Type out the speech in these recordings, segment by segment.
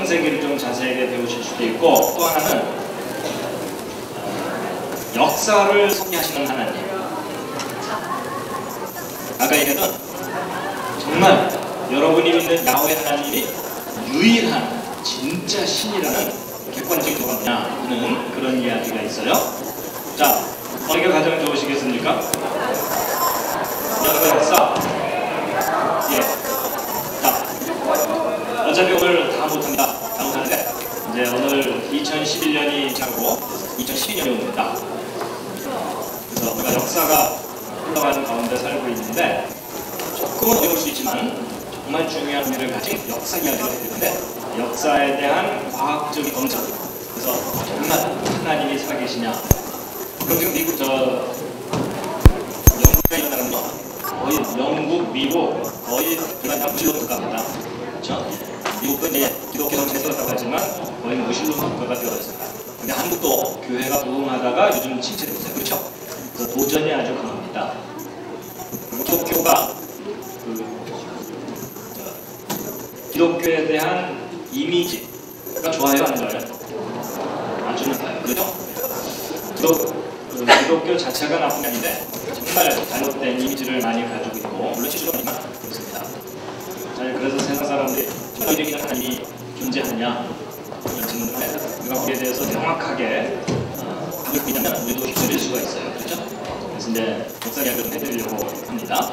창세기를 좀 자세하게 배우실 수도 있고, 또 하나는 역사를 섭리하시는 하나님. 아까 얘기했던 정말 여러분이 믿는 야훼 하나님이 유일한 진짜 신이라는 객관적인 조가 뭐냐 하는 그런 이야기가 있어요. 자, 어디가 가장 좋으시겠습니까? 야훼 역사. 예. 자, 어차피 오늘 다 못합니다. 다 못하는데 이제 오늘 2011년이 지나고 2012년이 옵니다. 그래서 우리가 역사가 흘러가는 가운데 살고 있는데 조금은 어려울 수 있지만 정말 중요한 의미를 가진 역사 이야기를 해야 되는데, 역사에 대한 과학적인 검증. 그래서 정말 하나님이 살아계시냐. 그럼 지금 미국 영국에 일어나는 거 거의 영국, 미국 거의 그냥 다 무신론 국가입니다. 그렇죠? 미국도 이제 기독교 정치에 들었다고 하지만 거의 무신론 국가가 되어졌습니다. 근데 한국도 교회가 부흥하다가 요즘 침체되고 있어요. 그렇죠? 그래서 도전이 아주 강합니다. 기독교가 기독교에 대한 이미지가 좋아요, 안 좋아요? 아주 좋아요. 그렇죠? 기독교 자체가 나쁜 게 아닌데 정말 잘못된 이미지를 많이 가지고 있고, 물론 실수가 많지만 그렇습니다. 그래서 세상 사람들이 너희들 믿는 하나님이 존재하느냐 이런 질문을 하면 우리가 거기에 대해서 명확하게 답을 믿으면 우리도 휩쓸릴 수가 있어요. 그렇죠? 그래서 이제 역사 이야기를 좀 해드리려고 합니다.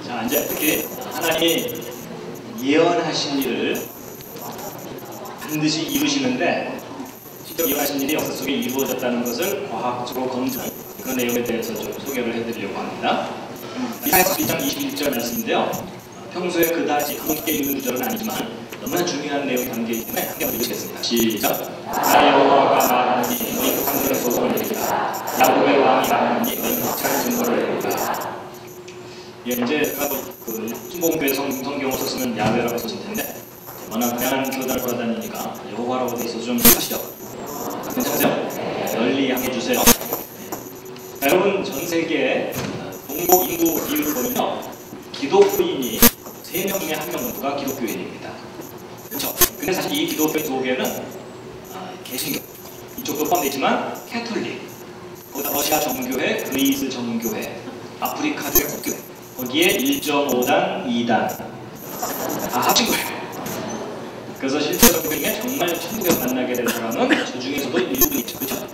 자, 이제 특히 하나님이 예언하신 일을 반드시 이루시는데, 직접 예언하신 일이 역사 속에 이루어졌다는 것을 과학적으로 검증한 그런 내용에 대해서 좀 소개를 해드리려고 합니다. 이사야서 2장 21절 말씀인데요. 평소에 그다지 함께 읽는 구절은 아니지만 너무나 중요한 내용이 담겨있기 때문에 함께 읽으시겠습니다. 시작. 나 여호와가 말하니 너희 하늘의 소속을 내리라. 야곱의 왕이 말하니 너희 벅찬 증거를 내리라. 예, 이제 그 순복음교회 성경을 쓰시는 야훼라고 쓰실 텐데, 워낙 다양한 교단을 돌아다니니까 여호와라고 돼 있어서 좀 하시죠. 괜찮으세요? 널리 향해 주세요. 자, 여러분, 전 세계 동복 인구 비율을 보면요, 기독교인이 3명 중에 1명 정도가 기독교인입니다. 그렇죠? 근데 사실 이 기독교 속에는 개신교 이쪽도 포함되어 있지만 캐톨릭, 거기다 러시아 정교회, 그리스 정교회, 아프리카 국교회, 거기에 1.5단, 2단 다 합친 거예요. 그래서 실제로 중에 정말 천국에서 만나게 될 사람은 저 중에서도 일부분이 있죠. 그렇죠?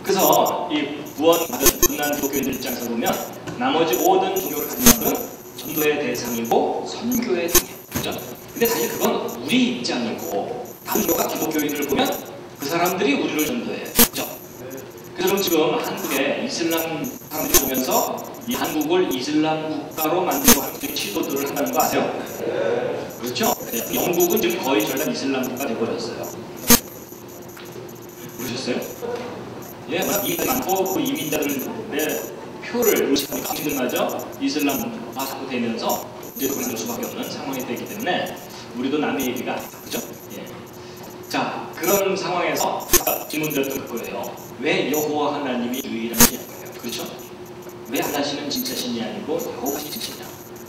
그래서 이 구원받은 끝난 기독교인들 입장에서 보면 나머지 모든 종교를 가진 사람은 전도의 대상이고 선교의 대상이에요. 그렇죠? 근데 사실 그건 우리 입장이고, 다른 교가 기독교인을 보면 그 사람들이 우리를 전도해요. 그렇죠? 그래서 지금 한국의 이슬람 사람들이 보면서 이 한국을 이슬람 국가로 만들고 한국의 시도들을 한다는 거 아세요? 그렇죠? 네. 영국은 지금 거의 절반 이슬람 국가 되어버렸어요. 모르셨어요? 예, 이민자들이 많고 그 이민자들의 표를 의식하는 강민들마저 이슬람화 되면서 이제 그만둘 수밖에 없는 상황이 되기 때문에 우리도 남의 얘기가 아니다. 그죠? 예. 자, 그런 상황에서 질문드렸던 그거예요. 왜 여호와 하나님이 유일한 신이냐고요? 그렇죠? 왜 하나님은 진짜 신이 아니고 여호와 신이 진짜 신이냐?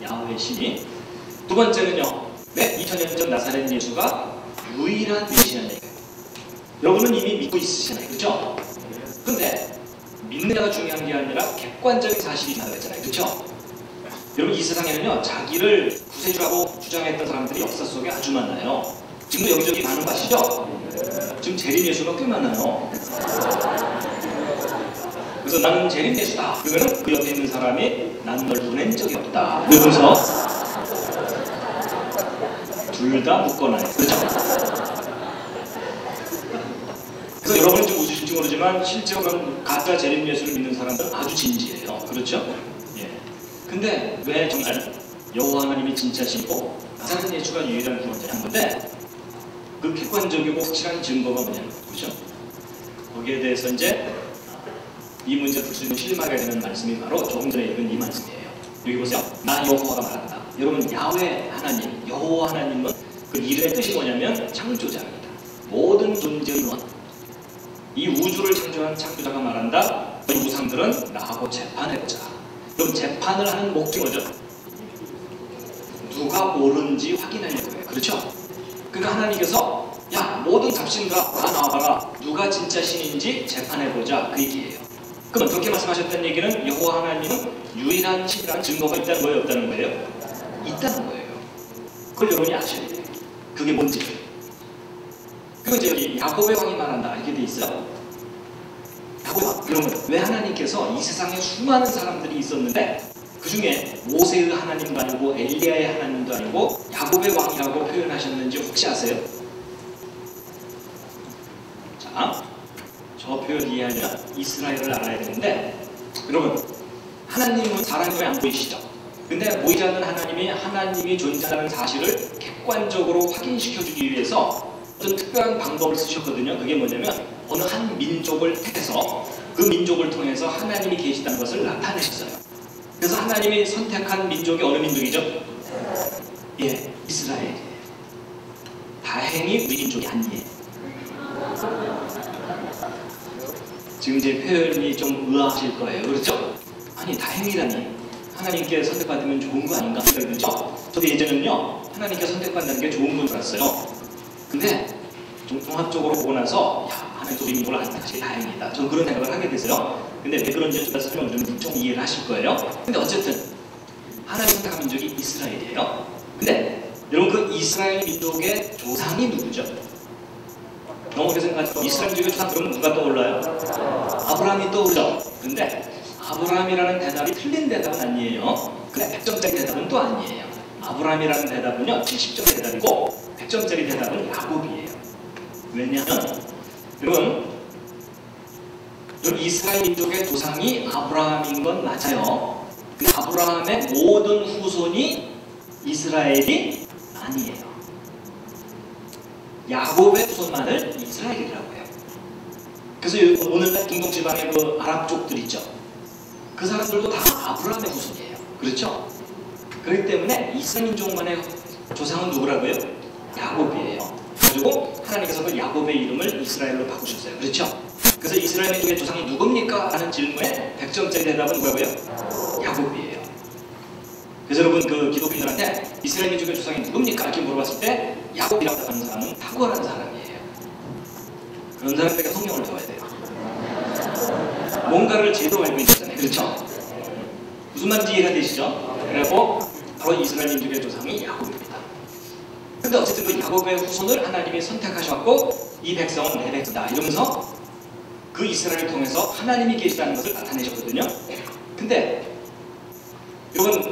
야훼 신이. 두 번째는요, 왜 2000년 전 나사렛 예수가 유일한 메시아냐고요? 여러분은 이미 믿고 있으시잖아요. 그렇죠? 근데 믿는 자가 중요한 게 아니라 객관적인 사실이 중요하다고 했잖아요. 그렇죠? 여러분, 이 세상에는요, 자기를 구세주라고 주장했던 사람들이 역사 속에 아주 많아요. 지금도 여기저기 많은 거 아시죠? 지금 재림 예수가 꽤 많아요. 그래서 나는 재림 예수다. 그러면 그 옆에 있는 사람이 난 널 보낸 적이 없다. 그러면서 둘 다 묶어놔요. 그렇죠? 그래서 여러분은 좀 웃으실지 모르지만 실제로 가짜 재림 예수를 믿는 사람들은 아주 진지해요. 그렇죠? 예. 근데 왜 정말 여호와 하나님이 진짜 신이고 나사렛 예수가 유일한 구원자냐는 건데, 그 객관적이고 확실한 증거가 뭐냐는 거죠. 거기에 대해서 이제 이 문제를 풀 수 있는 실마리가 되는 말씀이 바로 조금 전에 읽은 이 말씀이에요. 여기 보세요. 나 여호와가 말한다. 여러분, 야훼 하나님, 여호와 하나님은 그 이름의 뜻이 뭐냐면 창조자입니다. 모든 존재의 원. 이 우주를 창조한 창조자가 말한다. 이 우상들은 나하고 재판해보자. 그럼 재판을 하는 목적이 뭐죠? 누가 옳은지 확인하려고 해요. 그렇죠? 그러니까 하나님께서 야, 모든 잡신들아 다 나와봐라. 누가 진짜 신인지 재판해보자. 그 얘기예요. 그럼 그렇게 말씀하셨다는 얘기는 여호와 하나님은 유일한 신이라는 증거가 있다는 거예요? 없다는 거예요? 있다는 거예요. 그걸 여러분이 아셔야 돼요. 그게 뭔지. 그리고 이제 여기 야곱의 왕이 말한다 이렇게 돼 있어요. 야곱의 왕. 그러면 왜 하나님께서 이 세상에 수많은 사람들이 있었는데 그 중에 모세의 하나님도 아니고 엘리야의 하나님도 아니고 야곱의 왕이라고 표현하셨는지 혹시 아세요? 자, 저 표현 이해하려면 이스라엘을 알아야 되는데, 여러분 하나님은 사람이 안 보이시죠? 근데 보이지 않는 하나님이 존재하는 사실을 객관적으로 확인시켜주기 위해서 어떤 특별한 방법을 쓰셨거든요. 그게 뭐냐면 어느 한 민족을 택해서 그 민족을 통해서 하나님이 계시다는 것을 나타내셨어요. 그래서 하나님이 선택한 민족이 어느 민족이죠? 예, 이스라엘이에요. 다행히 우리 민족이 아니에요. 지금 제 표현이 좀 의아하실 거예요. 그렇죠? 아니, 다행이라니. 하나님께 선택받으면 좋은 거 아닌가? 그렇죠? 저도 예전에는요, 하나님께 선택받는 게 좋은 건 줄 알았어요. 근데 좀 종합적으로 보고 나서 야, 하나님 우리 민족을 안 택하시기 다행이다. 저는 그런 생각을 하게 됐어요. 근데 왜 그런지 좀 설명을 좀 이해를 하실 거예요. 근데 어쨌든 하나님 선택한 민족이 이스라엘이에요. 근데 여러분 그 이스라엘 민족의 조상이 누구죠? 너무 오래 생각하죠. 이스라엘 민족의 조상 그러면 누가 떠올라요? 아브라함이 떠오르죠. 근데 아브라함이라는 대답이 틀린 대답은 아니에요. 근데 100점짜리 대답은 또 아니에요. 아브라함이라는 대답은요 70점짜리 대답이고 100점짜리 대답은 야곱이에요. 왜냐하면 여러분 이스라엘 민족의 조상이 아브라함인 건 맞아요. 그 아브라함의 모든 후손이 이스라엘이 아니에요. 야곱의 후손만을 이스라엘이라고 해요. 그래서 오늘날 중동지방의 그 아랍족들 있죠. 그 사람들도 다 아브라함의 후손이에요. 그렇죠? 그렇기 때문에 이스라엘 민족만의 조상은 누구라고요? 야곱이에요. 그리고 하나님께서 그 야곱의 이름을 이스라엘로 바꾸셨어요. 그렇죠? 그래서 이스라엘 민족의 조상이 누굽니까? 하는 질문에 100점짜리 대답은 뭐라고요? 야곱이에요. 그래서 여러분 그 기독교인들한테 이스라엘 민족의 조상이 누굽니까? 이렇게 물어봤을 때 야곱이라고 하는 사람은 탁월한 사람이에요. 그런 사람에게 성경을 배워야 돼요. 뭔가를 제대로 알고 있잖아요. 그렇죠? 무슨 말인지 이해가 되시죠? 그리고 바로 이스라엘 민족의 조상이 야곱입니다. 근데 어쨌든 그 야곱의 후손을 하나님이 선택하셨고 이 백성은 내 백성이다 이러면서 그 이스라엘을 통해서 하나님이 계시다는 것을 나타내셨거든요. 근데 여러분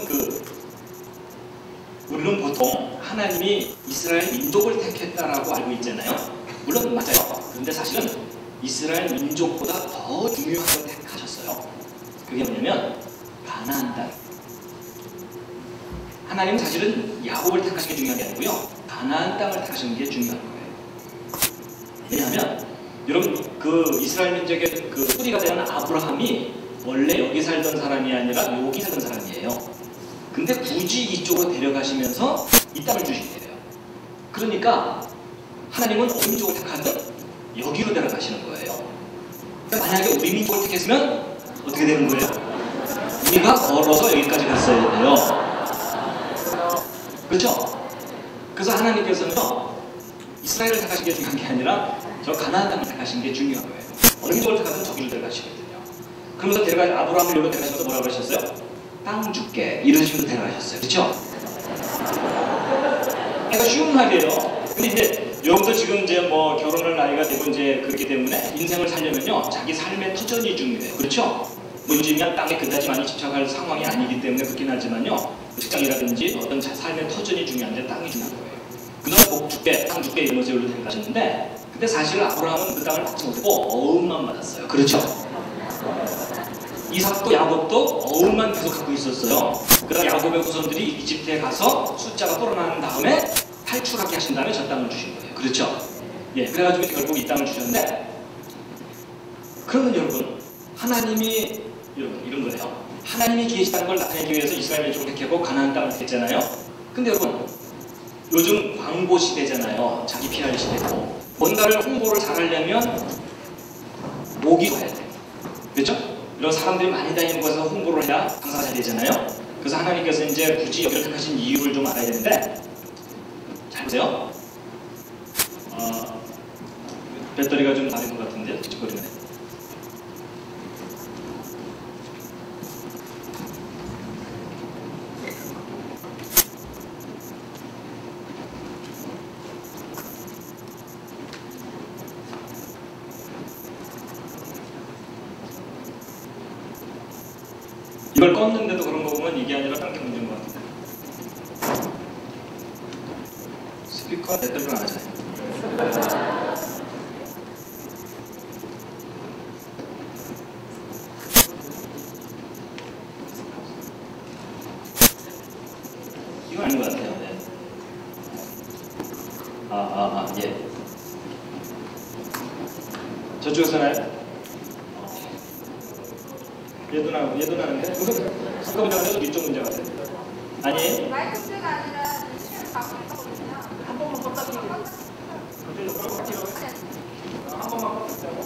우리는 보통 하나님이 이스라엘 민족을 택했다라고 알고 있잖아요. 물론 맞아요. 그런데 사실은 이스라엘 민족보다 더 중요한 걸 택하셨어요. 그게 뭐냐면 가나안 땅. 하나님은 사실은 야곱을 택하신 게 중요한 게 아니고요. 가나안 땅을 택하신 게 중요한 거예요. 왜냐하면 여러분 그 이스라엘 민족의 그 뿌리가 되는 아브라함이 원래 여기 살던 사람이 아니라 여기 살던 사람이에요. 근데 굳이 이쪽으로 데려가시면서 이 땅을 주시게 돼요. 그러니까 하나님은 어느 민족을 택하든 여기로 데려가시는 거예요. 그러니까 만약에 우리 민족을 택했으면 어떻게 되는 거예요? 우리가 걸어서 여기까지 갔어야 돼요. 그렇죠? 그래서 하나님께서는 이스라엘을 택하신 게 중요한 게 아니라 저 가나안 땅을 택하신 게 중요한 거예요. 어느 민족을 택하든 저기를 데려가시거든요. 그러면서 아브라함을 여기로 데려가셔서 뭐라고 하셨어요? 땅 줄게 이런 식으로 데려가셨어요. 그렇죠? 그러니까 쉬운 말이에요. 근데 이제 여러분도 지금 이제 뭐 결혼할 나이가 되고 이제 그렇기 때문에 인생을 살려면요 자기 삶의 터전이 중요해요. 그렇죠? 뭐 요즘이야 땅에 그다지 많이 집착할 상황이 아니기 때문에 그렇긴 하지만요 직장이라든지 어떤 삶의 터전이 중요한데 땅이 중요한 거예요. 그동안 복 줄게, 땅 줄게 이러면서 여기로 데려가셨는데 근데 사실 아브라함은 그 땅을 받지 못하고 어음만 받았어요. 그렇죠? 이삭도 야곱도 어음만 계속 갖고 있었어요. 그래서 야곱의 후손들이 이집트에 가서 숫자가 불어나는 다음에 탈출하게 하신 다음에 저 땅을 주신 거예요. 그렇죠? 예, 그래가지고 결국 이 땅을 주셨는데 그러면 여러분 하나님이 여러분 이런 거예요. 하나님이 계시다는 걸 나타내기 위해서 이스라엘 민족을 택하고 가나안 땅을 택했잖아요. 근데 여러분 요즘 광고 시대잖아요. 자기 PR 시대고 뭔가를 홍보를 잘하려면 모기가 해야 돼요. 그렇죠? 이런 사람들이 많이 다니는 곳에서 홍보를 해야 장사가 잘 되잖아요. 그래서 하나님께서 이제 굳이 여기를 택하신 이유를 좀 알아야 되는데, 잘 보세요. 배터리가 좀 다른 것 같은데요. 뒤집어지네. 이걸 껐는데도 그런 거 보면 이게 아니라 딴 게 문제인 것 같은데. 스피커 배터리가 안 하잖아요. 이건 아닌 것 같아요. 네. 예. 저쪽에서 나요? 얘도 나는데? 스피커 문제가 아니라 이쪽 문제 같아요. 아니? 마이크 문제가 아니라 시간을 바꾸는 거거든요. 한 번만 껐다 켜고 한 번만 껐다 켜고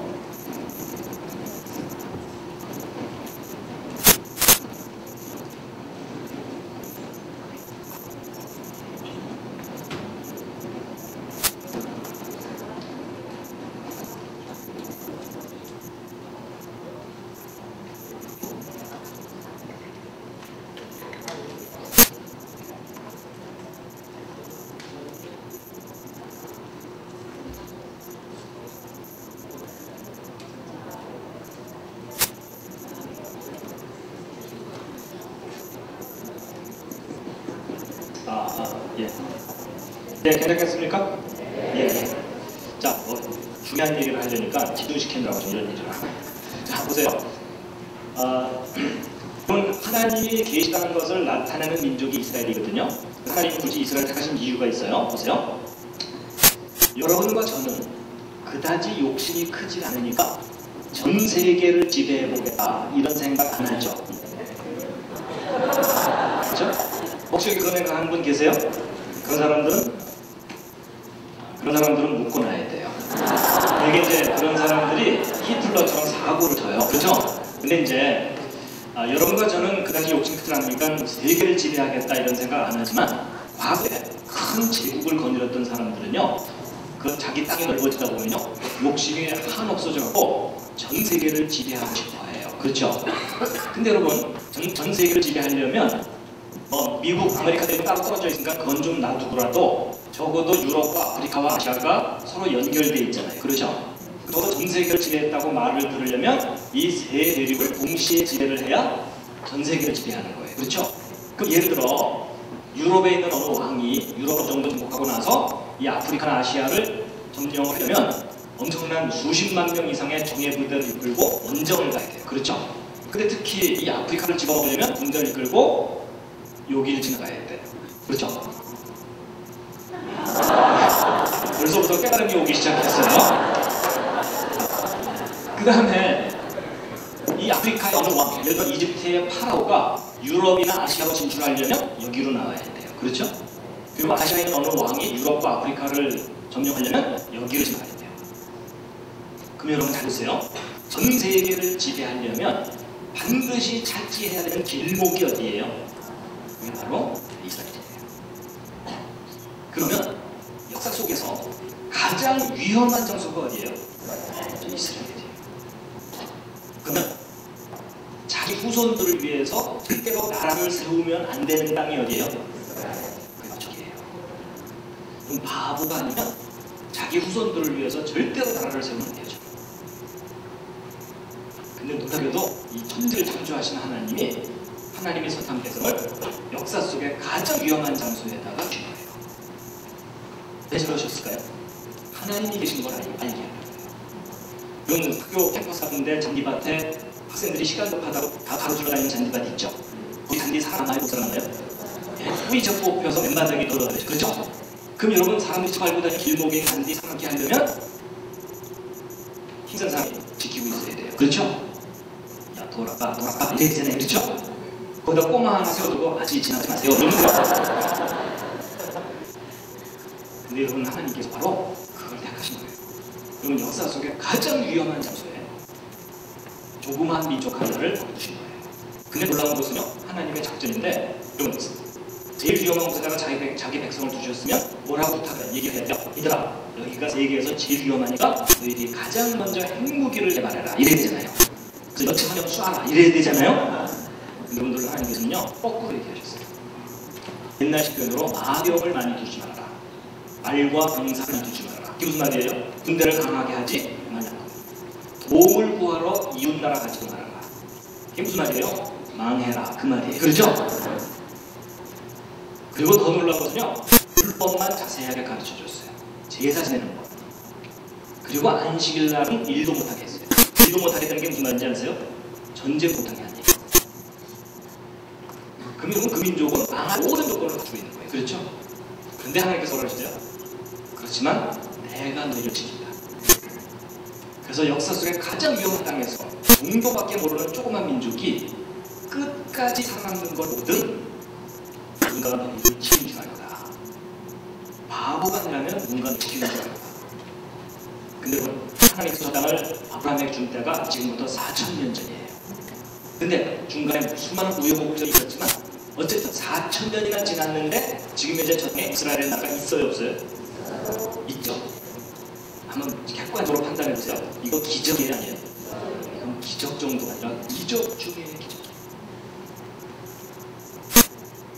예. 네, 괜찮겠습니까? 예. 자, 중요한 얘기를 하려니까 기둥시킨다고 이런 얘기를 하고. 자, 보세요. 그건 하나님이 계시다는 것을 나타내는 민족이 이스라엘이거든요. 하나님이 굳이 이스라엘 택하신 이유가 있어요. 보세요. 여러분과 저는 그다지 욕심이 크지 않으니까 전 세계를 지배해보겠다 이런 생각 안 하죠. 그렇죠? 혹시 여기 그런 생각 한 분 계세요? 그런 사람들은 묶어놔야 돼요. 이게 이제 그런 사람들이 히틀러처럼 사고를 쳐요. 그렇죠? 근데 이제 여러분과 저는 그다지 욕심 크지 않으니까 세계를 지배하겠다 이런 생각 안 하지만 과거에 큰 제국을 거느렸던 사람들은요, 그 자기 땅이 넓어지다 보면요 욕심이 한없어져갖고 전 세계를 지배하고 싶어해요. 그렇죠? 근데 여러분 전 세계를 지배하려면 미국, 아메리카 대륙 따로 떨어져 있으니까 그건 좀 놔두더라도 적어도 유럽과 아프리카와 아시아가 서로 연결돼 있잖아요. 그렇죠? 적어도 전 세계를 지배했다고 말을 들으려면 이 세 대륙을 동시에 지배를 해야 전 세계를 지배하는 거예요. 그렇죠? 그럼 예를 들어 유럽에 있는 어느 왕이 유럽 정도 정복하고 나서 이 아프리카나 아시아를 점령을 하려면 엄청난 수십만 명 이상의 정예 부대를 이끌고 원정을 가야 돼요. 그렇죠? 근데 특히 이 아프리카를 집어먹으려면 군대를 이끌고 여기를 지나가야 돼. 그렇죠? 벌써부터 깨달음이 오기 시작했어요. 그 다음에 이 아프리카의 어느 왕, 예를 들어 이집트의 파라오가 유럽이나 아시아로 진출하려면 여기로 나와야 돼요. 그렇죠? 그리고 아시아에 있는 어느 왕이 유럽과 아프리카를 점령하려면 여기를 지나가야 돼요. 그럼 여러분 잘 보세요. 전 세계를 지배하려면 반드시 차지해야 되는 길목이 어디예요? 그게 바로 이스라엘이에요. 그러면 역사 속에서 가장 위험한 장소가 어디예요? 이스라엘이에요. 그러면 자기 후손들을 위해서 절대로 나라를 세우면 안 되는 땅이 어디예요? 그게 저기예요. 그럼 바보가 아니면 자기 후손들을 위해서 절대로 나라를 세우면 안 되죠. 근데 놀랍게도 이 천지를 창조하신 하나님이 선한 백성을 역사 속에 가장 위험한 장소에다가 주신 거예요. 왜 저러셨을까요? 하나님이 계신 걸 알게 하는 거예요. 여러분 학교 캠퍼스 같은데 잔디밭에 학생들이 시간 급하다고 다 가로질러 다니는 잔디밭 있죠? 거기 잔디 사람 많이 못 살아나요? 뿌리 접고 펴서 맨바닥에 널어다니죠. 그렇죠? 그럼 여러분 사람들이 밟고 다니는 길목에 잔디 사람게 하려면 힘센 사람이 지키고 있어야 돼요. 그렇죠? 야 돌아가 이래 있잖아요. 그렇죠? 거기다 꼬마 하나 세워두고 아직 지나지 마세요. 근데 여러분 하나님께서 바로 그걸 택하신 거예요. 여러분 역사 속에 가장 위험한 장소에 조그만 민족 하나를 두신 거예요. 근데 놀라운 것은요, 하나님의 작전인데, 그러면 제일 위험한 곳에다가 자기 백성을 두셨으면 뭐라고 얘기해야 돼요? 얘들아, 여기가 세계에서 제일 위험하니까 너희들이 가장 먼저 핵무기를 개발해라 이래야 되잖아요. 그래서 여차하면 쏴라 이래야 되잖아요. 여러분들 하나님께서는요, 거꾸로 얘기하셨어요. 옛날식 표현으로 마병을 많이 두지 말아라. 말과 병사를 많이 두지 말아라. 이게 무슨 말이에요? 군대를 강하게 하지 말라. 도움을 구하러 이웃나라 가지 말아라. 이게 무슨 말이에요? 망해라 그 말이에요. 그렇죠? 그리고 더 놀라운 것은요, 불법만 자세하게 가르쳐줬어요. 제사 지내는 법. 그리고 안식일 날은 일도 못하게 했어요. 일도 못하게 되는 게 무슨 말인지 아세요? 전쟁 못하게 하는 얘기예요. 그러면 그 민족은 망할 모든 조건을 갖추고 있는 거예요. 그렇죠? 그런데 하나님께서 뭐라 하시죠? 그렇지만 내가 너희를 지킨다. 그래서 역사 속에 가장 위험한 땅에서 정도밖에 모르는 조그만 민족이 끝까지 살아남는 걸 보든 누군가 너희를 지키는 줄 알거다. 바보가 아니라면 누군가 지키는 줄 알거다. 근데 하나님께서 저 땅을 아브라함에게 준 때가 지금부터 4,000년 전이에요. 근데 중간에 수많은 우여곡절이 있었지만 어쨌든 4,000년이나 지났는데 지금 이제 저 땅에 이스라엘 나라가 있어요, 없어요? 있죠. 한번 객관적으로 판단해보세요. 이거 기적이 아니에요. 이건 기적 정도가 아니라 기적 중에 기적.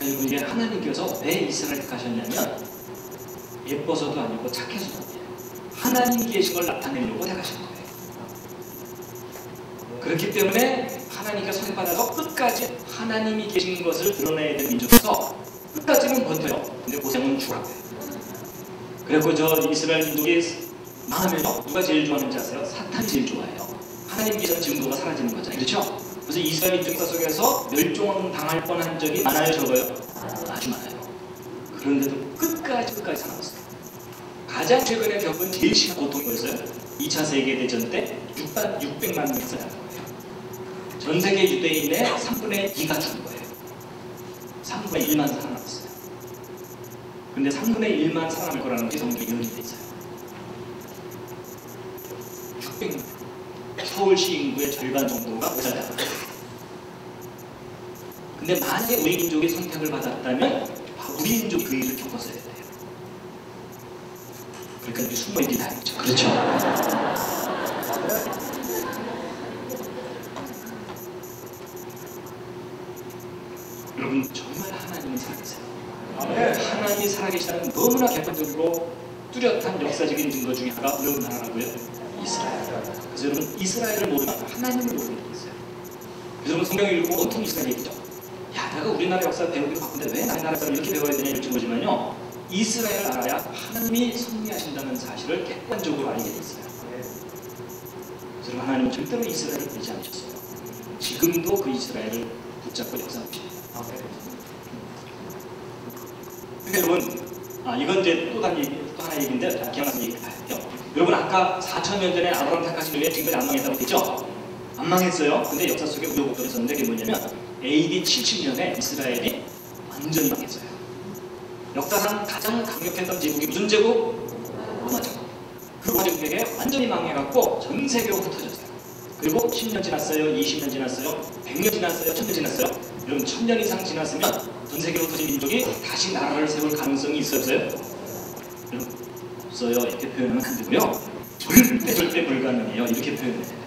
여러분, 이게 하나님께서 왜 이스라엘 택하셨냐면 예뻐서도 아니고 착해서도 아니에요. 하나님 계신 걸 나타내려고 택하신 거예요. 그렇기 때문에 하나님께 선택받아서 끝까지 하나님이 계신 것을 드러내야 되는 민족에서 끝까지는 버텨요. 근데 고생은 죽어요. 그래서 저 이스라엘 민족이 망하면요, 누가 제일 좋아하는지 아세요? 사탄이 제일 좋아해요. 하나님 계신 증거가 사라지는 거잖아요. 그렇죠? 그래서 이스라엘 민족 속에서 멸종당할 뻔한 적이 많아요, 적어요? 아주 많아요. 그런데도 끝까지 살아왔어요. 가장 최근에 겪은 제일 심한 고통이 뭐였어요? 2차 세계대전 때 600만 명이 살아난 거예요. 전 세계 유대인의 3분의 2가 죽은 거예요. 3분의 1만 살아남았어요. 근데 3분의 1만 살아남을 거라는 게 성경에 예언이 돼 있어요. 600만. 서울시 인구의 절반 정도가 못 살아요. 근데 만약에 우리 민족이 선택을 받았다면 우리 민족이 그 일을 겪었어야 돼요. 그러니까 여기 숨어있기 다행이죠. 그렇죠? 여러분, 정말 하나님은 살아계세요. 하나님이 살아계시다는 너무나 객관적으로 뚜렷한 역사적인 증거 중에 하나가 어느 나라라고요? 이스라엘. 그래서 여러분, 이스라엘을 모르면 하나님을 모르는 게 있어요. 그래서 여러분, 성경을 읽고 온통 이스라엘 얘기죠. 야, 내가 우리나라 역사 배우기 바쁜데 왜 나의 나라 역사를 이렇게 배워야 되냐 이렇게 보지만요, 이스라엘을 알아야 하나님이 섭리하신다는 사실을 객관적으로 알게 돼 있어요. 그래서 하나님은 절대로 이스라엘을 버리지 않으셨어요. 지금도 그 이스라엘을 붙잡고 역사하고 계십니다. 그러니까 여러분, 이건 이제 또 하나 얘기인데 기억나는 얘기예요. 여러분, 아까 4,000년 전에 아브라함 택하신 후에 지금까지 안 망했다고 했죠? 안 망했어요. 근데 역사 속에 우여곡절이 있었는데 그게 뭐냐면 AD 70년에 이스라엘이 완전히 망했어요. 역사상 가장 강력했던 제국이 무슨 제국? 로마 제국. 그 로마 제국에게 완전히 망해갖고 전 세계로 흩어졌어요. 그리고 10년 지났어요, 20년 지났어요, 100년 지났어요, 1000년 지났어요. 여러분, 1000년 이상 지났으면 전 세계로 흩어진 민족이 다시 나라를 세울 가능성이 있었어요? 여러분, 없어요. 이렇게 표현하면 안 되고요. 절대 불가능해요. 이렇게 표현해야 돼요.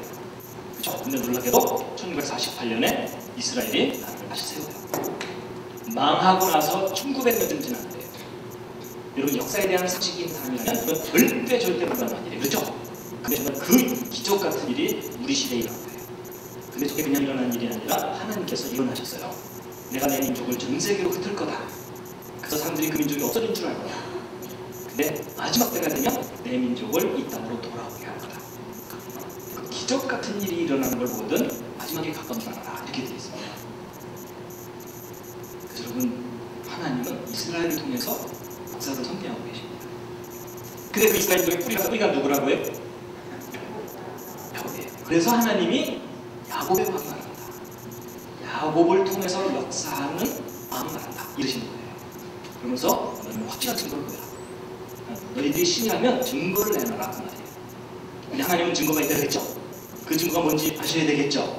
그렇죠? 근데 놀랍게도 1948년에 이스라엘이 나라를 다시 세워요. 망하고 나서 1900년 지났는데, 여러분, 역사에 대한 상식이 있는 사람이라면 이건 절대 불가능한 일이에요. 그렇죠? 근데 정말 그 기적 같은 일이 우리 시대에 일어난 거예요. 근데 저게 그냥 일어난 일이 아니라 하나님께서 일어나셨어요. 내가 내 민족을 전 세계로 흩을 거다. 그래서 사람들이 그 민족이 없어진 줄 알 거야. 근데 마지막 때가 되면 내 민족을 이 땅으로 돌아오게 할 거다. 그 기적 같은 일이 일어나는 걸 보거든 마지막에 가까운 줄 알아라. 이렇게 되어 있습니다. 그래서 여러분, 하나님은 이스라엘을 통해서 역사를 선대하고 계십니다. 근데 그 이스라엘의 뿌리가 누구라고요? 야곱이에요. 그래서 하나님이 야곱의 왕을 말한다. 야곱을 통해서 역사하는 왕을 말한다. 이러시는 거예요. 그러면서 너희는 확실한 증거를 보여라. 너희들이 신이라면 증거를 내놔라. 그 말이에요. 근데 하나님은 증거가 있다 그랬죠? 그 증거가 뭔지 아셔야 되겠죠?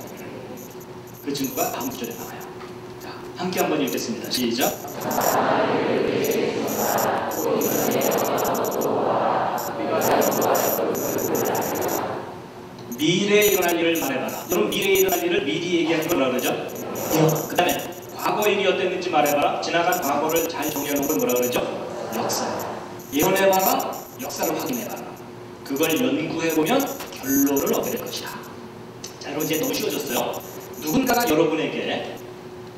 그 증거가 다음 구절에 나와요. 자, 함께 한번 읽겠습니다. 시작. 미래에 일어날 일을 말해봐라. 여러분, 미래에 일어날 일을 미리 얘기하는 걸 뭐라 그러죠? 그 다음에 과거 일이 어땠는지 말해봐라. 지나간 과거를 잘 정리해놓은 걸 뭐라 그러죠? 역사. 예언해봐라. 역사를 확인해봐라. 그걸 연구해보면 결론을 얻게 될 것이다. 자, 여러분, 이제 너무 쉬워졌어요. 누군가가 여러분에게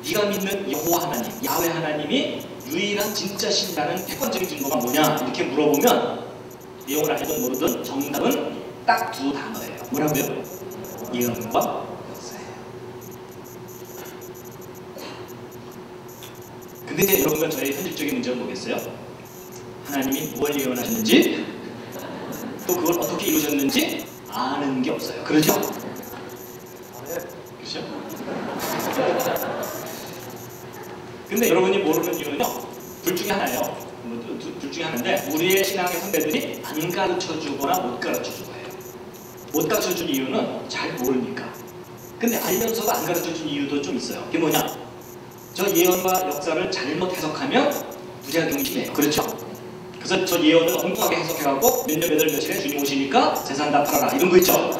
네가 믿는 여호와 하나님, 야훼 하나님이 유일한 진짜 신이라는 객관적인 증거가 뭐냐 이렇게 물어보면 내용을 알든 모르든 정답은 딱 두 단어예요. 뭐라고요? 예언과 역사예요. 근데 이제 여러분과 저의 현실적인 문제를 보겠어요? 하나님이 뭘 예언하셨는지 또 그걸 어떻게 이루셨는지 아는 게 없어요. 그렇죠? 그렇죠? 근데 여러분이 모르는 이유는요, 둘 중에 하나예요. 둘 중에 하나인데, 우리의 신앙의 선배들이 안 가르쳐 주거나 못 가르쳐 준 거예요. 못 가르쳐 준 이유는 잘 모르니까. 근데 알면서도 안 가르쳐 준 이유도 좀 있어요. 그게 뭐냐? 저 예언과 역사를 잘못 해석하면 부작용이 심해요. 그렇죠? 그래서 저 예언을 엉뚱하게 해석해갖고 몇 년 몇 월 며칠에 주님 오시니까 재산 다 팔아라 이런 거 있죠?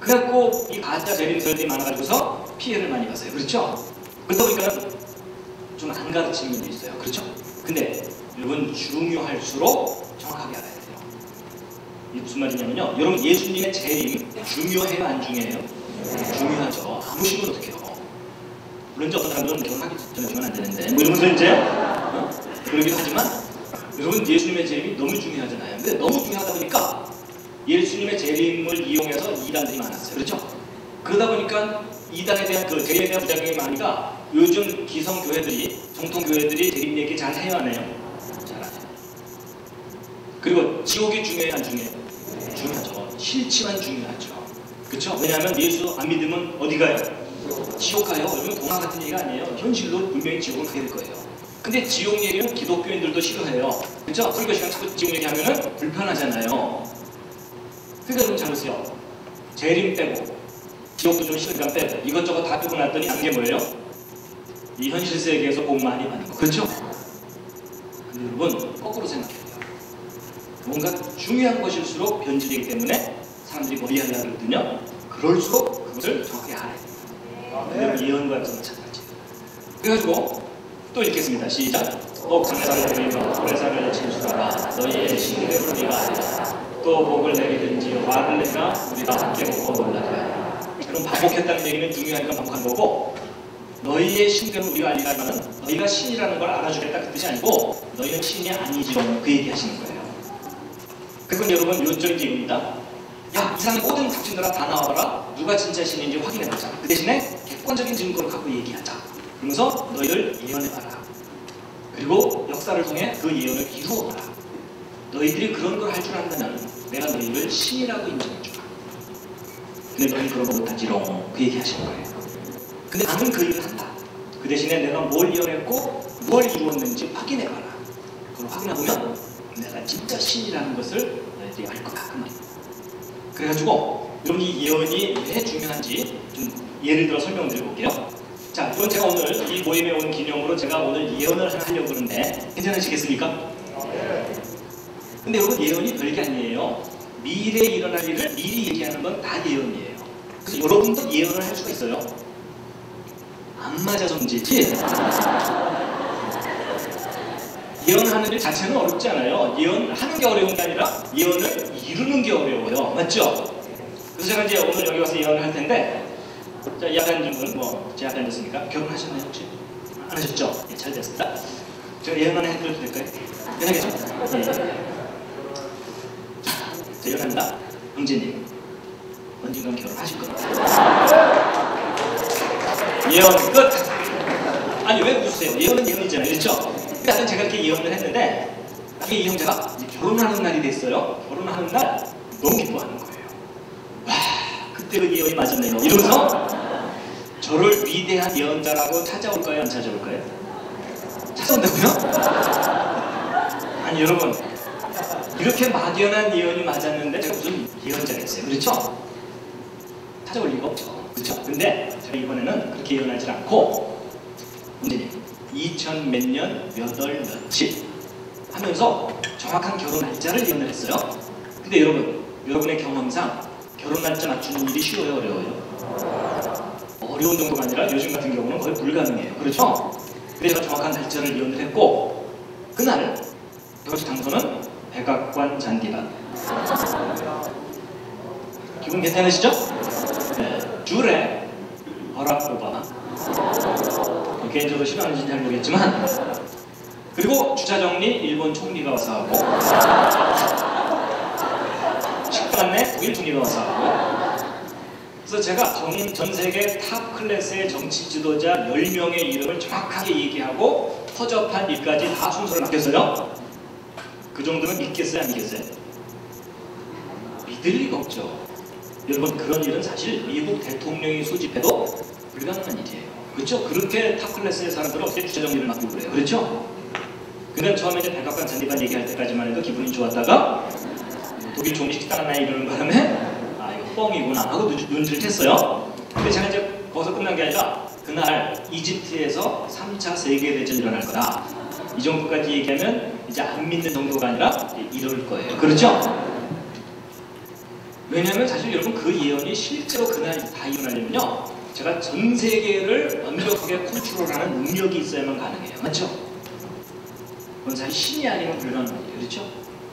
그래갖고 이 가짜 재림설들이 많아가지고서 피해를 많이 봤어요. 그렇죠? 그러다 보니까 좀 안 가르치는 분도 있어요. 그렇죠? 근데 여러분, 중요할수록 정확하게 알아야 돼요. 이게 무슨 말이냐면요, 여러분, 예수님의 재림 중요해요, 안 중요해요? 중요하죠. 안 오시면 어떡해요? 물론 이제 어떤 사람들은 결혼하기 전에 오시면 안 되는데 뭐 이러면서 이제 그러기도 하지만, 여러분, 예수님의 재림이 너무 중요하잖아요. 근데 너무 중요하다 보니까 예수님의 재림을 이용해서 이단들이 많았어요. 그렇죠? 그러다 보니까 이단에 대한 그 재림에 대한 부작용이 많으니까 요즘 기성교회들이, 정통교회들이 재림 얘기 잘 해요, 안 해요? 잘 안 해요. 그리고 지옥이 중요해요, 안 중요해요? 중요하죠. 실치만 중요하죠. 그렇죠? 왜냐하면 예수 안 믿으면 어디 가요? 지옥 가요. 여러분, 동화 같은 얘기가 아니에요. 현실로 분명히 지옥을 가게 될 거예요. 근데 지옥 얘기는 기독교인들도 싫어해요. 그렇죠? 설교 시간 자꾸 지옥 얘기하면 불편하잖아요. 그러니까 좀 잘 보세요. 재림 빼고 지옥도 좀 시간 빼고 이것저것 다 빼고 났더니 한 게 뭐예요? 이 현실 세계에서 복 많이 받는 거. 그렇죠? 근데 여러분, 거꾸로 생각해요. 뭔가 중요한 것일수록 변질되기 때문에 사람들이 머리 하려고 그러거든요. 그럴수록 그것을 정확히 알아야 돼요. 근데 예언과 역사는 마찬가지예요. 그래가지고 또 읽겠습니다. 시작. 또 강사를 드리며 고래사를 진술하라. 너희의 신뢰를 우리가 알라. 또 복을 내리든지 화를 내가 우리가 함께 먹고 놀라게 하라. 그럼 반복했다는 얘기는 중요하니까 반복한 거고, 너희의 신들은 우리가 알리라 하면 너희가 신이라는 걸 알아주겠다 그 뜻이 아니고 너희는 신이 아니지요 그 얘기 하시는 거예요. 그건 여러분, 요점이 이겁니다. 야, 이 세상의 모든 각신들아 다 나와라. 누가 진짜 신인지 확인해보자. 그 대신에 객관적인 증거를 갖고 얘기하자. 그러면서 너희들 예언해봐라. 그리고 역사를 통해 그 예언을 이루어봐라. 너희들이 그런 걸 할 줄 안다면 내가 너희를 신이라고 인정해주라. 근데 너희 그런 거 못하지롱 그 얘기 하시는 거예요. 근데 나는 그 일을 한다. 그 대신에 내가 뭘 예언했고 뭘 이루었는지 확인해봐라. 그걸 확인해보면 내가 진짜 신이라는 것을 너희들이 알 거다. 그 말이에요. 그래가지고 여러분, 이 예언이 왜 중요한지 좀 예를 들어 설명드려볼게요. 자, 이건 제가 오늘 이 모임에 온 기념으로 제가 오늘 예언을 하려고 그러는데 괜찮으시겠습니까? 근데 여러분, 예언이 별게 아니에요. 미래에 일어날 일을 미리 얘기하는 건 다 예언이에요. 그래서 여러분도 예언을 할 수가 있어요. 안 맞아서 문제지. 예언하는 일 자체는 어렵지 않아요. 예언하는 게 어려운 게 아니라 예언을 이루는 게 어려워요. 맞죠? 그래서 제가 이제 오늘 여기 와서 예언을 할 텐데, 자, 예언한 분은 제가 안 됐습니까? 결혼하셨나요 혹시? 안 하셨죠? 예, 잘 됐습니다. 제가 예언 하나 해드려도 될까요? 괜찮겠죠? 예. 자, 예언한다. 형제님, 언젠간 결혼하실 겁니다. 예언 끝! 아니, 왜 웃으세요? 예언은 예언이잖아요. 그렇죠? 그래서 제가 이렇게 예언을 했는데, 나중에 이 형제가 결혼하는 날이 됐어요. 결혼하는 날 너무 기뻐하는 거예요. 와, 그때 그 예언이 맞았네요. 이러면서 저를 위대한 예언자라고 찾아올까요? 안 찾아올까요? 찾아온다고요? 아니, 여러분, 이렇게 막연한 예언이 맞았는데 제가 무슨 예언자겠어요. 그렇죠? 찾아올 리가 없죠. 그렇죠? 근데 제가 이번에는 그렇게 예언하지 않고 문제는 2000 몇 년 몇 월 며칠 하면서 정확한 결혼 날짜를 예언을 했어요. 근데 여러분의 경험상 결혼 날짜 맞추는 일이 쉬워요, 어려워요? 어려운 정도가 아니라 요즘 같은 경우는 거의 불가능해요. 그렇죠? 그래서 정확한 날짜를 예언을 했고 그날 결혼식 장소는 백악관 잔디밭. 기분 괜찮으시죠? 네. 줄에 버락 오바마. 개인적으로 싫어하는지는 잘 모르겠지만 그리고 주차 정리 일본 총리가 와서 하고 식당 안내 독일 총리가 와서 하고 그래서 제가 전 세계 탑 클래스의 정치 지도자 10명의 이름을 정확하게 얘기하고 허접한 일까지 다 순서를 맡겼어요. 그 정도면 믿겠어요? 안 믿겠어요? 믿을 리가 없죠. 여러분 그런 일은 사실 미국 대통령이 소집해도 불가능한 일이에요. 그렇죠? 그렇게 탑 클래스의 사람들은 어떻게 주차 정리를 맡기고 그래요. 그렇죠? 그러니까 처음에 이제 백악관 잔디밭 얘기할 때까지만 해도 기분이 좋았다가 독일 총리 식당 하나 이러는 바람에 아 이거 뻥이구나 하고 눈치를 챘어요. 근데 제가 이제 거기서 끝난 게 아니라 그날 이집트에서 3차 세계대전이 일어날 거다. 이 정도까지 얘기하면 이제 안 믿는 정도가 아니라 이럴 거예요. 그렇죠? 왜냐하면 사실 여러분 그 예언이 실제로 그날 다 일어나려면요 제가 전 세계를 완벽하게 컨트롤하는 능력이 있어야만 가능해요. 맞죠? 그건 사실 신이 아니면 불가능한 일이에요. 그렇죠?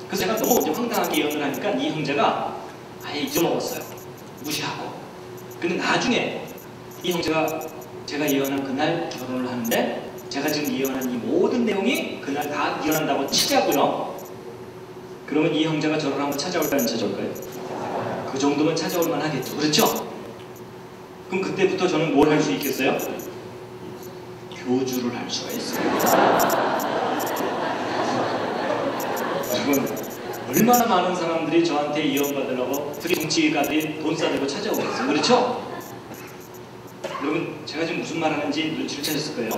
그래서 제가 너무 이제 황당하게 예언을 하니까 이 형제가 아예 잊어먹었어요. 무시하고. 근데 나중에 이 형제가 제가 예언한 그날 결혼을 하는데 제가 지금 예언한 이 모든 내용이 그날 다 일어난다고 치자고요. 그러면 이 형제가 저를 한번 찾아올까요? 안 찾아올까요? 그 정도면 찾아올 만하겠죠. 그렇죠? 그럼 그때부터 저는 뭘 할 수 있겠어요? 교주를 할 수가 있어요. 지금 얼마나 많은 사람들이 저한테 예언받으려고 특히 정치가들이 돈 싸들고 찾아오겠어요. 그렇죠? 여러분 제가 지금 무슨 말 하는지 눈치를 채셨을 거예요.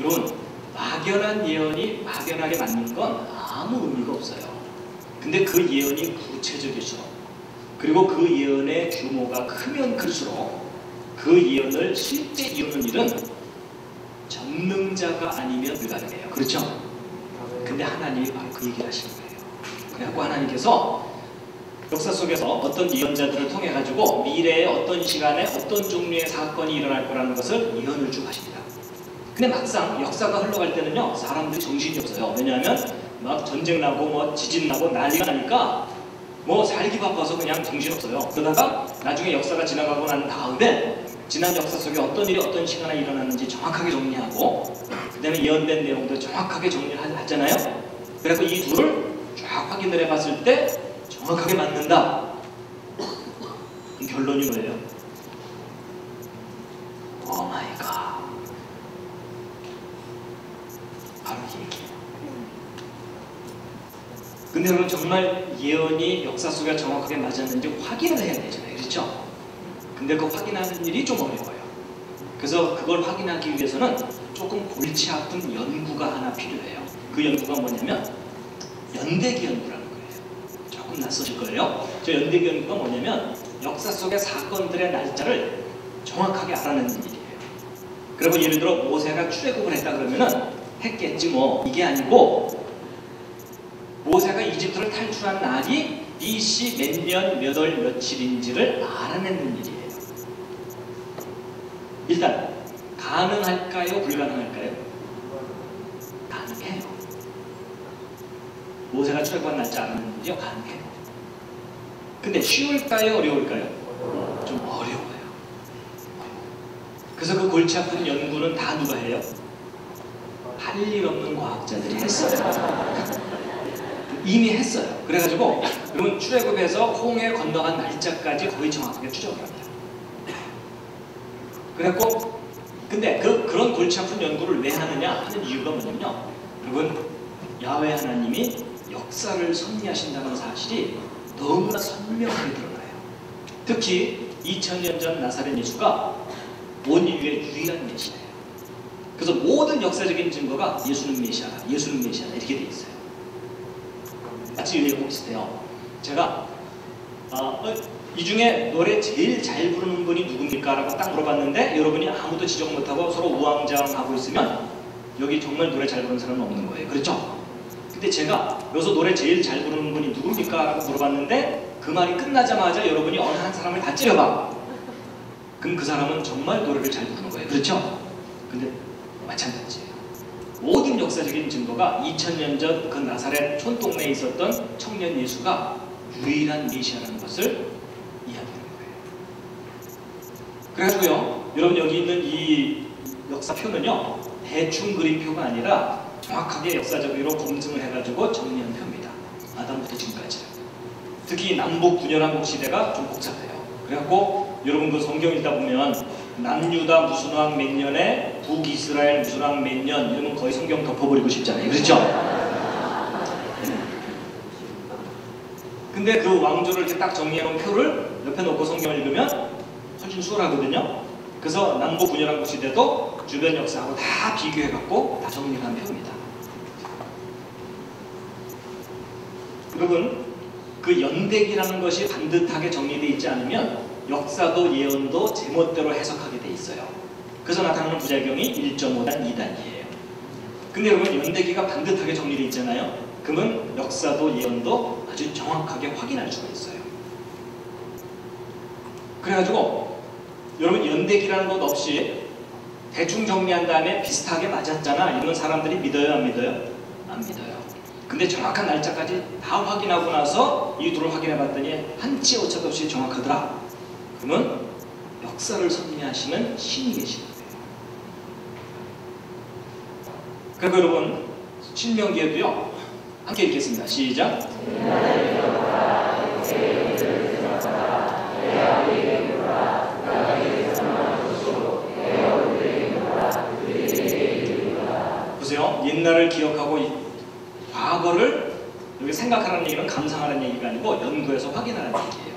여러분 막연한 예언이 막연하게 맞는 건 아무 의미가 없어요. 근데 그 예언이 구체적일수록 그리고 그 예언의 규모가 크면 클수록 그 예언을 실제 이루는 일은 전능자가 아니면 불가능해요. 그렇죠? 근데 하나님이 바로 그 얘기를 하시는 거예요. 그래갖고 하나님께서 역사 속에서 어떤 예언자들을 통해 가지고 미래의 어떤 시간에 어떤 종류의 사건이 일어날 거라는 것을 예언을 쭉 하십니다. 근데 막상 역사가 흘러갈 때는요 사람들이 정신이 없어요. 왜냐하면 막 전쟁 나고 뭐 지진 나고 난리가 나니까 뭐 살기 바빠서 그냥 정신없어요. 그러다가 나중에 역사가 지나가고 난 다음에 지난 역사 속에 어떤 일이 어떤 시간에 일어났는지 정확하게 정리하고 그 다음에 예언된 내용도 정확하게 정리를 하잖아요. 그래서 이 둘을 쫙 확인을 해봤을 때 정확하게 맞는다. 결론이 뭐예요? 오 마이 갓. 바로 이 얘기예요. 근데 여러분 정말 예언이 역사 속에 정확하게 맞았는지 확인을 해야 되잖아요. 그렇죠? 근데 그 확인하는 일이 좀 어려워요. 그래서 그걸 확인하기 위해서는 조금 골치 아픈 연구가 하나 필요해요. 그 연구가 뭐냐면 연대기 연구라는 거예요. 조금 낯서실 거예요. 저 연대기 연구가 뭐냐면 역사 속의 사건들의 날짜를 정확하게 알아내는 일이에요. 그리고 예를 들어 모세가 출애굽을 했다 그러면은 했겠지 뭐 이게 아니고 모세가 이집트를 탈출한 날이 BC 몇 년 몇 월 며칠인지를 알아내는 일이에요. 일단 가능할까요? 불가능할까요? 가능해요. 모세가 출애굽한 날짜 알아내는지요? 가능해요. 근데 쉬울까요? 어려울까요? 좀 어려워요. 그래서 그 골치 아픈 연구는 다 누가 해요? 할 일 없는 과학자들이 했어요. 이미 했어요. 그래가지고 여러분 출애굽에서 홍해 건너간 날짜까지 거의 정확하게 추적을 합니다. 그래갖고 근데 그런 골치 아픈 연구를 왜 하느냐 하는 이유가 뭐냐면요. 여러분 야훼 하나님이 역사를 섭리하신다는 사실이 너무나 선명하게 드러나요. 특히 2000년 전 나사렛 예수가 온 인류의 유일한 메시아예요. 그래서 모든 역사적인 증거가 예수는 메시아다, 예수는 메시아다 이렇게 돼 있어요. 마치 이거 비슷해요. 제가 이 중에 노래 제일 잘 부르는 분이 누굽니까? 라고 딱 물어봤는데 여러분이 아무도 지적 못하고 서로 우왕좌왕하고 있으면 여기 정말 노래 잘 부르는 사람은 없는 거예요. 그렇죠? 근데 제가 여기서 노래 제일 잘 부르는 분이 누굽니까? 라고 물어봤는데 그 말이 끝나자마자 여러분이 어느 한 사람을 다 찌려봐. 그럼 그 사람은 정말 노래를 잘 부르는 거예요. 그렇죠? 근데 마찬가지예요. 모든 역사적인 증거가 2000년 전 그 나사렛 촌동네에 있었던 청년 예수가 유일한 메시아라는 것을 이야기하는 거예요. 그래가지고요, 여러분 여기 있는 이 역사표는요, 대충 그린 표가 아니라 정확하게 역사적으로 검증을 해가지고 정리한 표입니다. 아담부터 지금까지. 특히 남북 분열한국 시대가 좀 복잡해요. 그래갖고 여러분 그 성경 읽다 보면 남유다 무슨 왕 몇 년에 북이스라엘 무슨 왕 몇 년 이러면 거의 성경 덮어버리고 싶잖아요. 그렇죠? 근데 그 왕조를 이렇게 딱 정리해놓은 표를 옆에 놓고 성경을 읽으면 훨씬 수월하거든요. 그래서 남북 분열한국 시대도 주변 역사하고 다 비교해갖고 다 정리한 표입니다. 여러분, 그 연대기라는 것이 반듯하게 정리되어 있지 않으면 역사도 예언도 제멋대로 해석하게 돼 있어요. 그래서 나타나는 부작용이 1.5단, 2단이에요. 근데 여러분, 연대기가 반듯하게 정리되어 있잖아요. 그러면 역사도 예언도 아주 정확하게 확인할 수가 있어요. 그래가지고 여러분, 연대기라는 것 없이 대충 정리한 다음에 비슷하게 맞았잖아 이런 사람들이 믿어요, 안 믿어요? 안 믿어요. 근데 정확한 날짜까지 다 확인하고 나서 이 둘을 확인해 봤더니 한치 오차도 없이 정확하더라. 그러면 역사를 섭리하시는 신이 계시는 거예요. 그리고 여러분, 신명기에도요, 함께 읽겠습니다. 시작. 보세요. 옛날을 기억하고 과거를 여기 생각하라는 얘기는 감상하라는 얘기가 아니고 연구해서 확인하라는 얘기예요.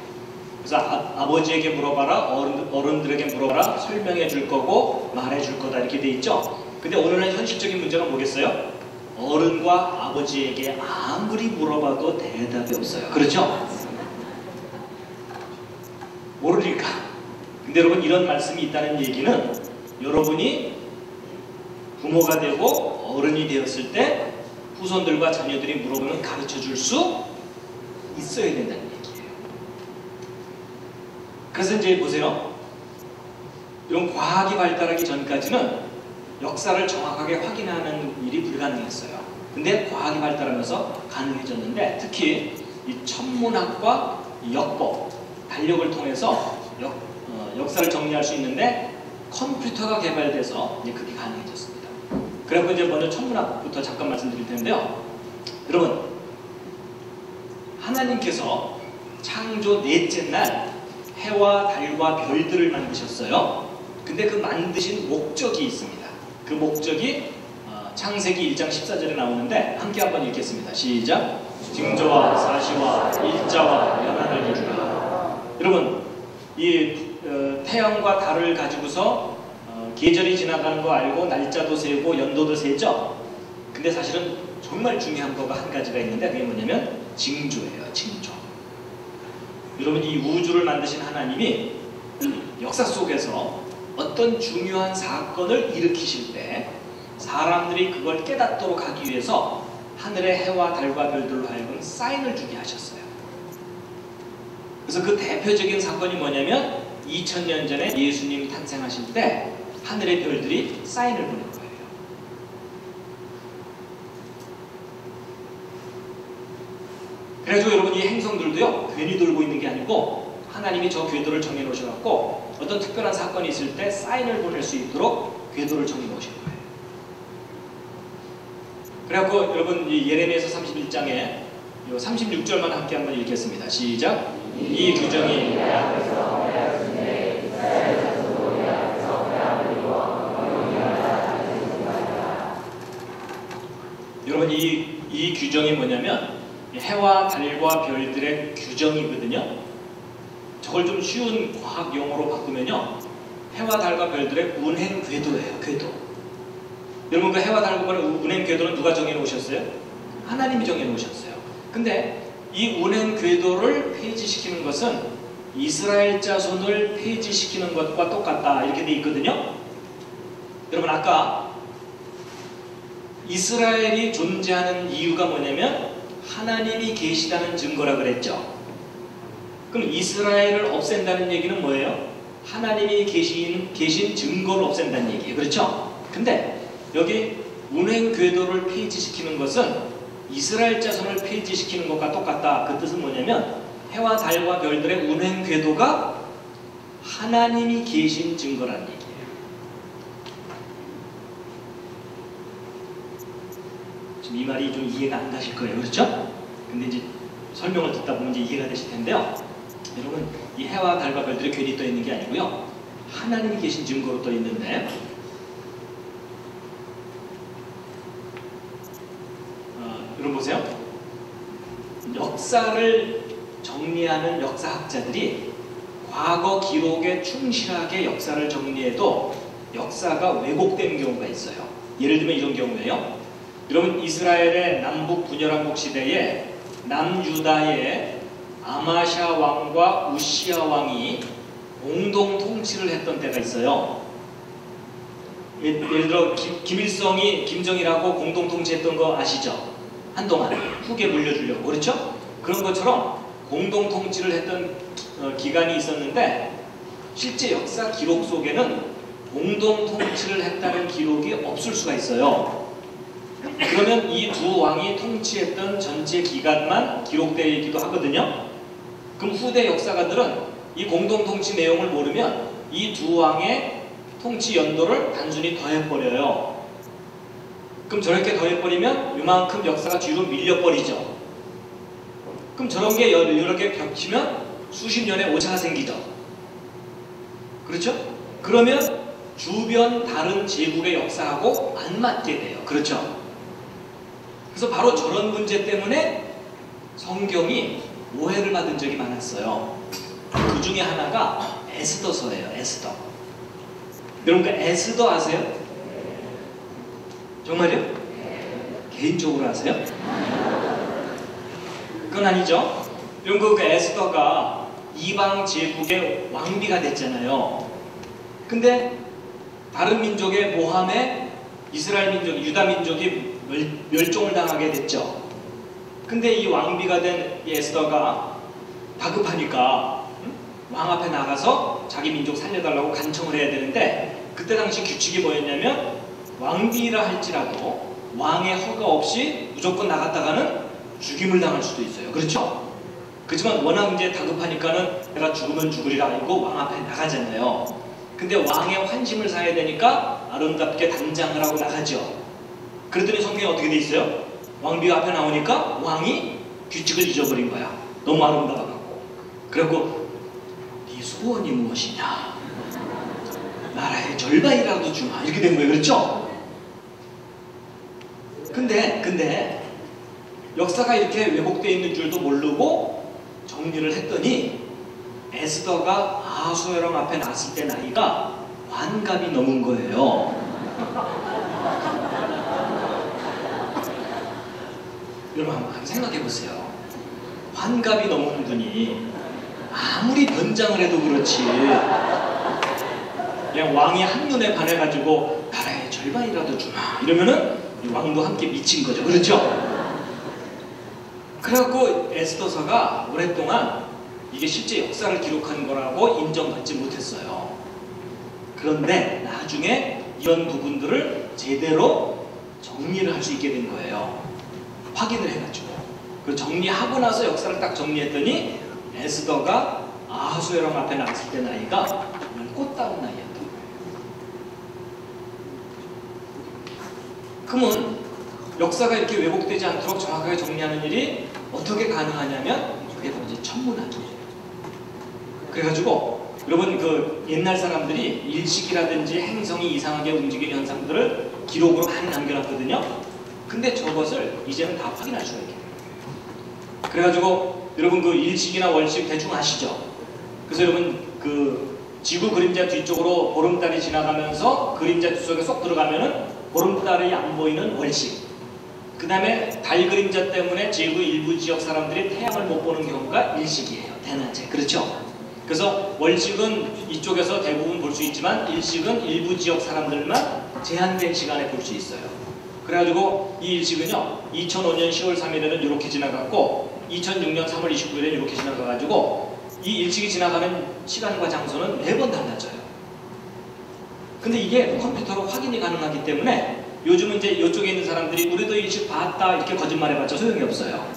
그래서 아버지에게 물어봐라, 어른들에게 물어봐라, 설명해 줄 거고 말해 줄 거다 이렇게 돼 있죠. 근데 오늘은 현실적인 문제가 뭐겠어요? 어른과 아버지에게 아무리 물어봐도 대답이 없어요. 그렇죠? 모르니까. 근데 여러분, 이런 말씀이 있다는 얘기는 여러분이 부모가 되고 어른이 되었을 때 후손들과 자녀들이 물어보면 가르쳐 줄 수 있어야 된다는 얘기예요. 그래서 이제 보세요. 이런 과학이 발달하기 전까지는 역사를 정확하게 확인하는 일이 불가능했어요. 근데 과학이 발달하면서 가능해졌는데, 특히 이 천문학과 역법, 달력을 통해서 역사를 정리할 수 있는데 컴퓨터가 개발돼서 이제 그게 가능해졌습니다. 그래서 이제 먼저 천문학부터 잠깐 말씀드릴 텐데요. 여러분, 하나님께서 창조 넷째 날 해와 달과 별들을 만드셨어요. 근데 그 만드신 목적이 있습니다. 그 목적이 창세기 1장 14절에 나오는데 함께 한번 읽겠습니다. 시작. 징조와 사시와 일자와 연한을 이루라. 여러분, 이 태양과 달을 가지고서 계절이 지나가는 거 알고 날짜도 세고 연도도 세죠. 근데 사실은 정말 중요한 거가 한 가지가 있는데 그게 뭐냐면 징조예요. 징조. 여러분, 이 우주를 만드신 하나님이 역사 속에서 어떤 중요한 사건을 일으키실 때 사람들이 그걸 깨닫도록 하기 위해서 하늘의 해와 달과 별들로 하여금 사인을 주게 하셨어요. 그래서 그 대표적인 사건이 뭐냐면 2000년 전에 예수님이 탄생하실 때 하늘의 별들이 사인을 보낸 거예요. 그래서 여러분, 이 행성들도요, 괜히 돌고 있는 게 아니고 하나님이 저 궤도를 정해 놓으셔갖고 어떤 특별한 사건이 있을 때 사인을 보낼 수 있도록 궤도를 정해 놓으신 거예요. 그래갖고 여러분, 이 예레미야서 31장에 36절만 함께 한번 읽겠습니다. 시작. 이 규정이 여러분, 이 규정이 뭐냐면 해와 달과 별들의 규정이거든요. 저걸 좀 쉬운 과학 용어로 바꾸면요, 해와 달과 별들의 운행 궤도예요. 궤도. 여러분, 그 해와 달과 별의 운행 궤도는 누가 정해 놓으셨어요? 하나님이 정해 놓으셨어요. 근데 이 운행 궤도를 폐지시키는 것은 이스라엘 자손을 폐지시키는 것과 똑같다 이렇게 돼 있거든요. 여러분 아까 이스라엘이 존재하는 이유가 뭐냐면 하나님이 계시다는 증거라 그랬죠. 그럼 이스라엘을 없앤다는 얘기는 뭐예요? 하나님이 계신 증거를 없앤다는 얘기예요. 그렇죠? 근데 여기 운행 궤도를 폐지시키는 것은 이스라엘 자손을 폐지시키는 것과 똑같다. 그 뜻은 뭐냐면 해와 달과 별들의 운행 궤도가 하나님이 계신 증거라는 얘기예요. 지금 이 말이 좀 이해가 안 가실 거예요. 그렇죠? 근데 이제 설명을 듣다 보면 이제 이해가 되실 텐데요. 여러분, 이 해와 달과 별들이 괜히 떠 있는 게 아니고요. 하나님이 계신 증거로 떠 있는데, 여러분 보세요. 역사를 정리하는 역사학자들이 과거 기록에 충실하게 역사를 정리해도 역사가 왜곡된 경우가 있어요. 예를 들면 이런 경우예요. 여러분, 이스라엘의 남북 분열왕국 시대에 남유다의 아마샤 왕과 우시야 왕이 공동 통치를 했던 때가 있어요. 예를 들어 김일성이 김정일하고 공동 통치했던 거 아시죠? 한동안 후계 물려주려고. 그렇죠? 그런 것처럼 공동 통치를 했던 기간이 있었는데 실제 역사 기록 속에는 공동 통치를 했다는 기록이 없을 수가 있어요. 그러면 이 두 왕이 통치했던 전체 기간만 기록되어 있기도 하거든요. 그럼 후대 역사가들은 이 공동 통치 내용을 모르면 이 두 왕의 통치 연도를 단순히 더해버려요. 그럼 저렇게 더해버리면 이만큼 역사가 뒤로 밀려버리죠. 그럼 저런 게 여러 개 겹치면 수십 년의 오차가 생기죠. 그렇죠? 그러면 주변 다른 제국의 역사하고 안 맞게 돼요. 그렇죠? 그래서 바로 저런 문제 때문에 성경이 오해를 받은 적이 많았어요. 그 중에 하나가 에스더서예요. 에스더. 여러분 그 에스더 아세요? 정말요? 개인적으로 아세요? 그건 아니죠. 여러분 그 에스더가 이방 제국의 왕비가 됐잖아요. 근데 다른 민족의 모함에 이스라엘 민족, 유다 민족이 멸종을 당하게 됐죠. 근데 이 왕비가 된 이 에스더가 다급하니까 왕 앞에 나가서 자기 민족 살려달라고 간청을 해야 되는데 그때 당시 규칙이 뭐였냐면 왕비라 할지라도 왕의 허가 없이 무조건 나갔다가는 죽임을 당할 수도 있어요. 그렇죠? 그렇지만 워낙 이제 다급하니까는 내가 죽으면 죽으리라 알고 왕 앞에 나가잖아요. 근데 왕의 환심을 사야 되니까 아름답게 단장을 하고 나가죠. 그랬더니 성경에 어떻게 돼 있어요? 왕비 앞에 나오니까 왕이 규칙을 잊어버린 거야. 너무 아름다워갖고. 그리고 네 소원이 무엇이냐? 나라의 절반이라도 주마. 이렇게 된 거예요. 그렇죠? 근데 역사가 이렇게 왜곡되어 있는 줄도 모르고 정리를 했더니 에스더가 아하수에랑 앞에 나왔을 때 나이가 환갑이 넘은 거예요. 여러분 한번 생각해 보세요. 환갑이 넘은 분이 아무리 변장을 해도 그렇지 그냥 왕이 한눈에 반해가지고 나라의 절반이라도 주마 이러면은 왕도 함께 미친 거죠. 그렇죠? 그래갖고 에스더서가 오랫동안 이게 실제 역사를 기록한 거라고 인정받지 못했어요. 그런데 나중에 이런 부분들을 제대로 정리를 할 수 있게 된 거예요. 확인을 해가지고. 그 정리하고 나서 역사를 딱 정리했더니 에스더가 아하수에랑 앞에 나왔을 때 나이가 정말 꽃다운 나이였던 거예요. 그러면 역사가 이렇게 왜곡되지 않도록 정확하게 정리하는 일이 어떻게 가능하냐면 그게 바로 이제 천문학이에요. 그래가지고 여러분 그 옛날 사람들이 일식이라든지 행성이 이상하게 움직이는 현상들을 기록으로 많이 남겨놨거든요. 근데 저것을 이제는 다 확인할 수가 있게 돼요. 그래가지고 여러분 그 일식이나 월식 대충 아시죠? 그래서 여러분 그 지구 그림자 뒤쪽으로 보름달이 지나가면서 그림자 속에 쏙 들어가면은 보름달이 안 보이는 월식. 그 다음에 달 그림자 때문에 지구 일부 지역 사람들이 태양을 못 보는 경우가 일식이에요. 대낮에. 그렇죠? 그래서 월식은 이쪽에서 대부분 볼 수 있지만 일식은 일부 지역 사람들만 제한된 시간에 볼 수 있어요. 그래가지고 이 일식은요 2005년 10월 3일에는 이렇게 지나갔고 2006년 3월 29일에 이렇게 지나가가지고 이 일식이 지나가는 시간과 장소는 매번 달라져요. 근데 이게 컴퓨터로 확인이 가능하기 때문에 요즘은 이제 이쪽에 있는 사람들이 우리도 일식 봤다 이렇게 거짓말해봤자 소용이 없어요.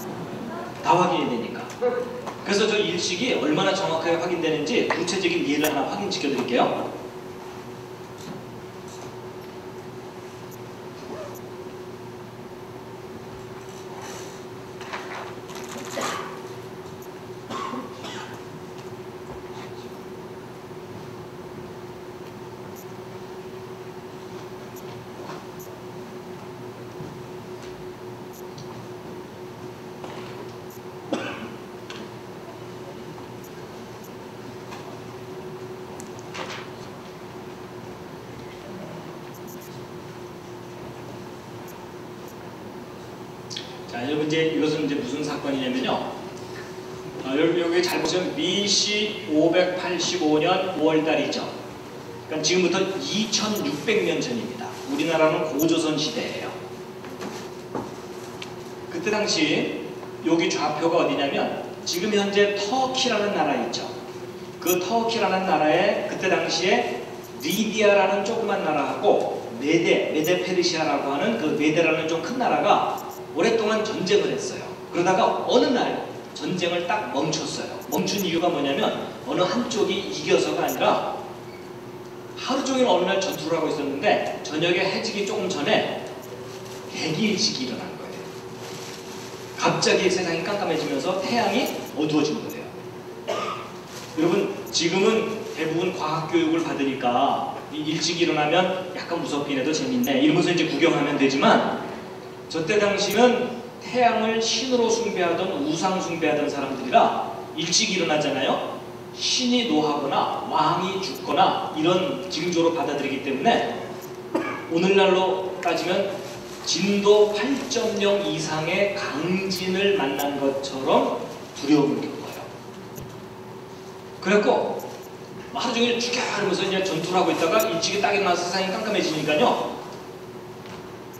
다 확인이 되니까. 그래서 저 일식이 얼마나 정확하게 확인되는지 구체적인 예를 하나 확인시켜 드릴게요. 자, 여러분 이제 이것은 이제 무슨 사건이냐면요. 여기 잘 보시면 BC 585년 5월달이죠. 그러니까 지금부터 2600년 전입니다. 우리나라는 고조선 시대예요. 그때 당시 여기 좌표가 어디냐면 지금 현재 터키라는 나라 있죠. 그 터키라는 나라에 그때 당시에 리비아라는 조그만 나라하고 메데 페르시아라고 하는 그 메데라는 좀 큰 나라가 오랫동안 전쟁을 했어요. 그러다가 어느 날 전쟁을 딱 멈췄어요. 멈춘 이유가 뭐냐면 어느 한쪽이 이겨서가 아니라 하루 종일 어느 날 전투를 하고 있었는데 저녁에 해지기 조금 전에 대기일식이 일어난 거예요. 갑자기 세상이 깜깜해지면서 태양이 어두워진 거예요. 여러분 지금은 대부분 과학교육을 받으니까 이 일찍 일어나면 약간 무섭긴 해도 재밌네 이러면서 이제 구경하면 되지만 저때 당시는 태양을 신으로 숭배하던 우상 숭배하던 사람들이라 일찍 일어나잖아요. 신이 노하거나 왕이 죽거나 이런 징조로 받아들이기 때문에 오늘날로 따지면 진도 8.0 이상의 강진을 만난 것처럼 두려움을 겪어요. 그래갖고 하루 종일 죽여 하면서 이제 전투를 하고 있다가 일찍이 딱 일어나서 세상이 깜깜해지니까요.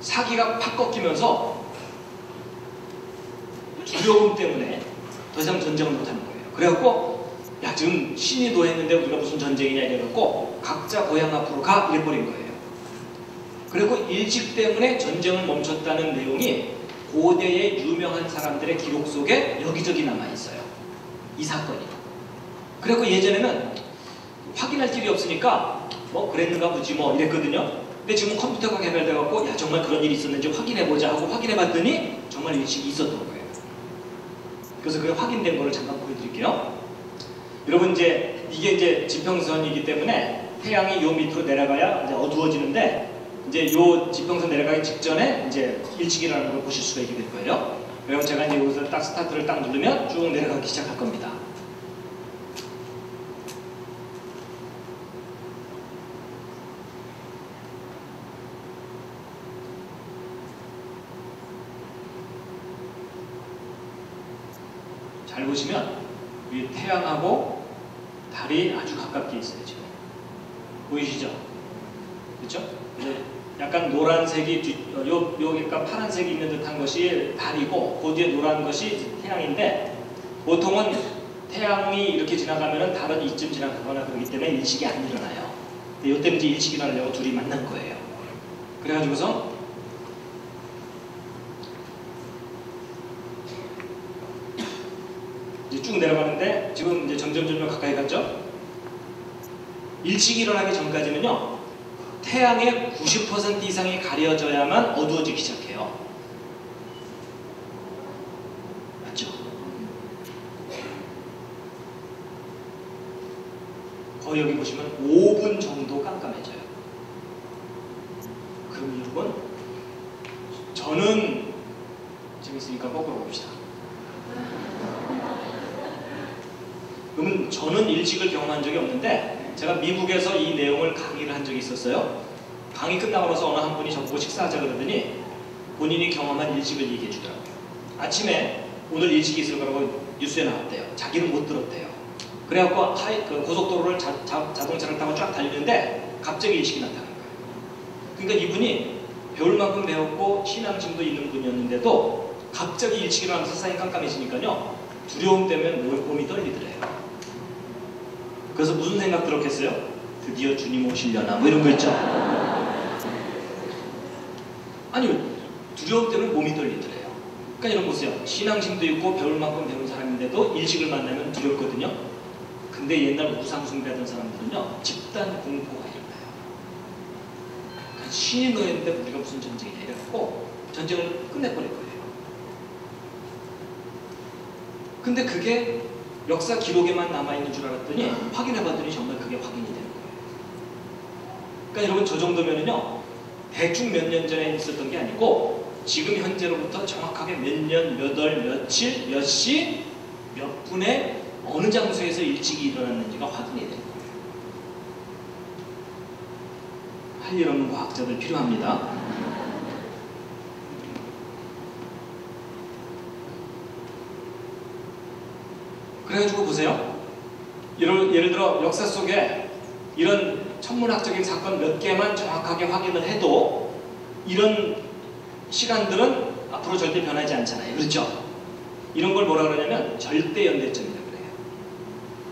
사기가 팍 꺾이면서 두려움 때문에 더 이상 전쟁을 못하는 거예요. 그래갖고 야 지금 신이 노했는데 우리가 무슨 전쟁이냐 이래갖고 각자 고향 앞으로 가 이래버린 거예요. 그리고 일찍 때문에 전쟁을 멈췄다는 내용이 고대의 유명한 사람들의 기록 속에 여기저기 남아있어요. 이 사건이. 그리고 예전에는 확인할 길이 없으니까 뭐 그랬는가 보지 뭐 이랬거든요. 근데 지금 컴퓨터가 개발돼갖고 야 정말 그런 일이 있었는지 확인해보자 하고 확인해봤더니 정말 일식이 있었던 거예요. 그래서 그게 확인된 거를 잠깐 보여드릴게요. 여러분 이제 이게 이제 지평선이기 때문에 태양이 요 밑으로 내려가야 이제 어두워지는데 이제 요 지평선 내려가기 직전에 이제 일식이라는 걸 보실 수가 있게 될 거예요. 그리고 제가 이제 여기서 딱 스타트를 딱 누르면 쭉 내려가기 시작할 겁니다. 잘 보시면 이 태양하고 달이 아주 가깝게 있어요. 지금 보이시죠? 그렇죠? 약간 노란색이 여기가 파란색이 있는 듯한 것이 달이고 그 뒤에 노란 것이 태양인데 보통은 태양이 이렇게 지나가면 달은 이쯤 지나가거나 그러기 때문에 일식이 안 일어나요. 근데 이때 이제 일식이 일어나려고 둘이 만난 거예요. 그래가지고서 이제 쭉 내려가는데 지금 이제 점점 가까이 갔죠? 일찍 일어나기 전까지는요 태양의 90% 이상이 가려져야만 어두워지기 시작해요. 맞죠? 거의 여기 보시면 5분 정도 깜깜해져요. 그럼 여러분 저는 재밌으니까 거꾸로 봅시다. 그러면 저는 일식을 경험한 적이 없는데 제가 미국에서 이 내용을 강의를 한 적이 있었어요. 강의 끝나고 나서 어느 한 분이 저보고 식사하자 그러더니 본인이 경험한 일식을 얘기해 주더라고요. 아침에 오늘 일식이 있을 거라고 뉴스에 나왔대요. 자기는 못 들었대요. 그래갖고 그 고속도로를 자동차를 타고 쫙 달리는데 갑자기 일식이 나타난 거예요. 그러니까 이분이 배울 만큼 배웠고 신앙심도 있는 분이었는데도 갑자기 일식이 일어나면서 세상이 깜깜해지니까요. 두려움 때문에 몸이 떨리더래요. 그래서 무슨 생각 들었겠어요? 드디어 주님 오시려나 뭐 이런 거 있죠. 아니 두려움 때문에 몸이 떨리더래요. 그러니까 이런 거 보세요. 신앙심도 있고 배울 만큼 배운 사람인데도 일식을 만나면 두렵거든요. 근데 옛날 우상 숭배하던 사람들은요 집단 공포가 일어나요. 그러니까 신이 너였는데 우리가 무슨 전쟁이냐 이래갖고 전쟁을 끝내버릴 거예요. 근데 그게 역사 기록에만 남아있는 줄 알았더니 확인해봤더니 정말 그게 확인이 되는 거예요. 그러니까 여러분 저 정도면은요 대충 몇 년 전에 있었던 게 아니고 지금 현재로부터 정확하게 몇 년, 몇 월, 며칠, 몇 시, 몇 분에 어느 장소에서 일찍이 일어났는지가 확인이 되는 거예요. 할 일 없는 과학자들 필요합니다. 그래가지고 보세요. 예를 들어 역사 속에 이런 천문학적인 사건 몇 개만 정확하게 확인을 해도 이런 시간들은 앞으로 절대 변하지 않잖아요. 그렇죠? 이런 걸 뭐라 그러냐면 절대 연대점이라고 그래요.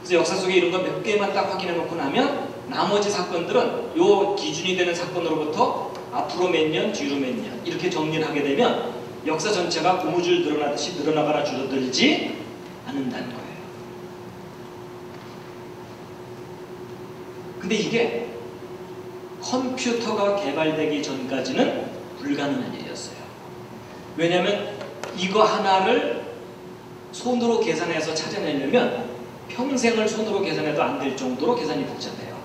그래서 역사 속에 이런 거 몇 개만 딱 확인해 놓고 나면 나머지 사건들은 요 기준이 되는 사건으로부터 앞으로 몇 년, 뒤로 몇 년 이렇게 정리를 하게 되면 역사 전체가 고무줄 늘어나듯이 늘어나거나 줄어들지 않는다는 거예요. 근데 이게 컴퓨터가 개발되기 전까지는 불가능한 일이었어요. 왜냐하면 이거 하나를 손으로 계산해서 찾아내려면 평생을 손으로 계산해도 안 될 정도로 계산이 복잡해요.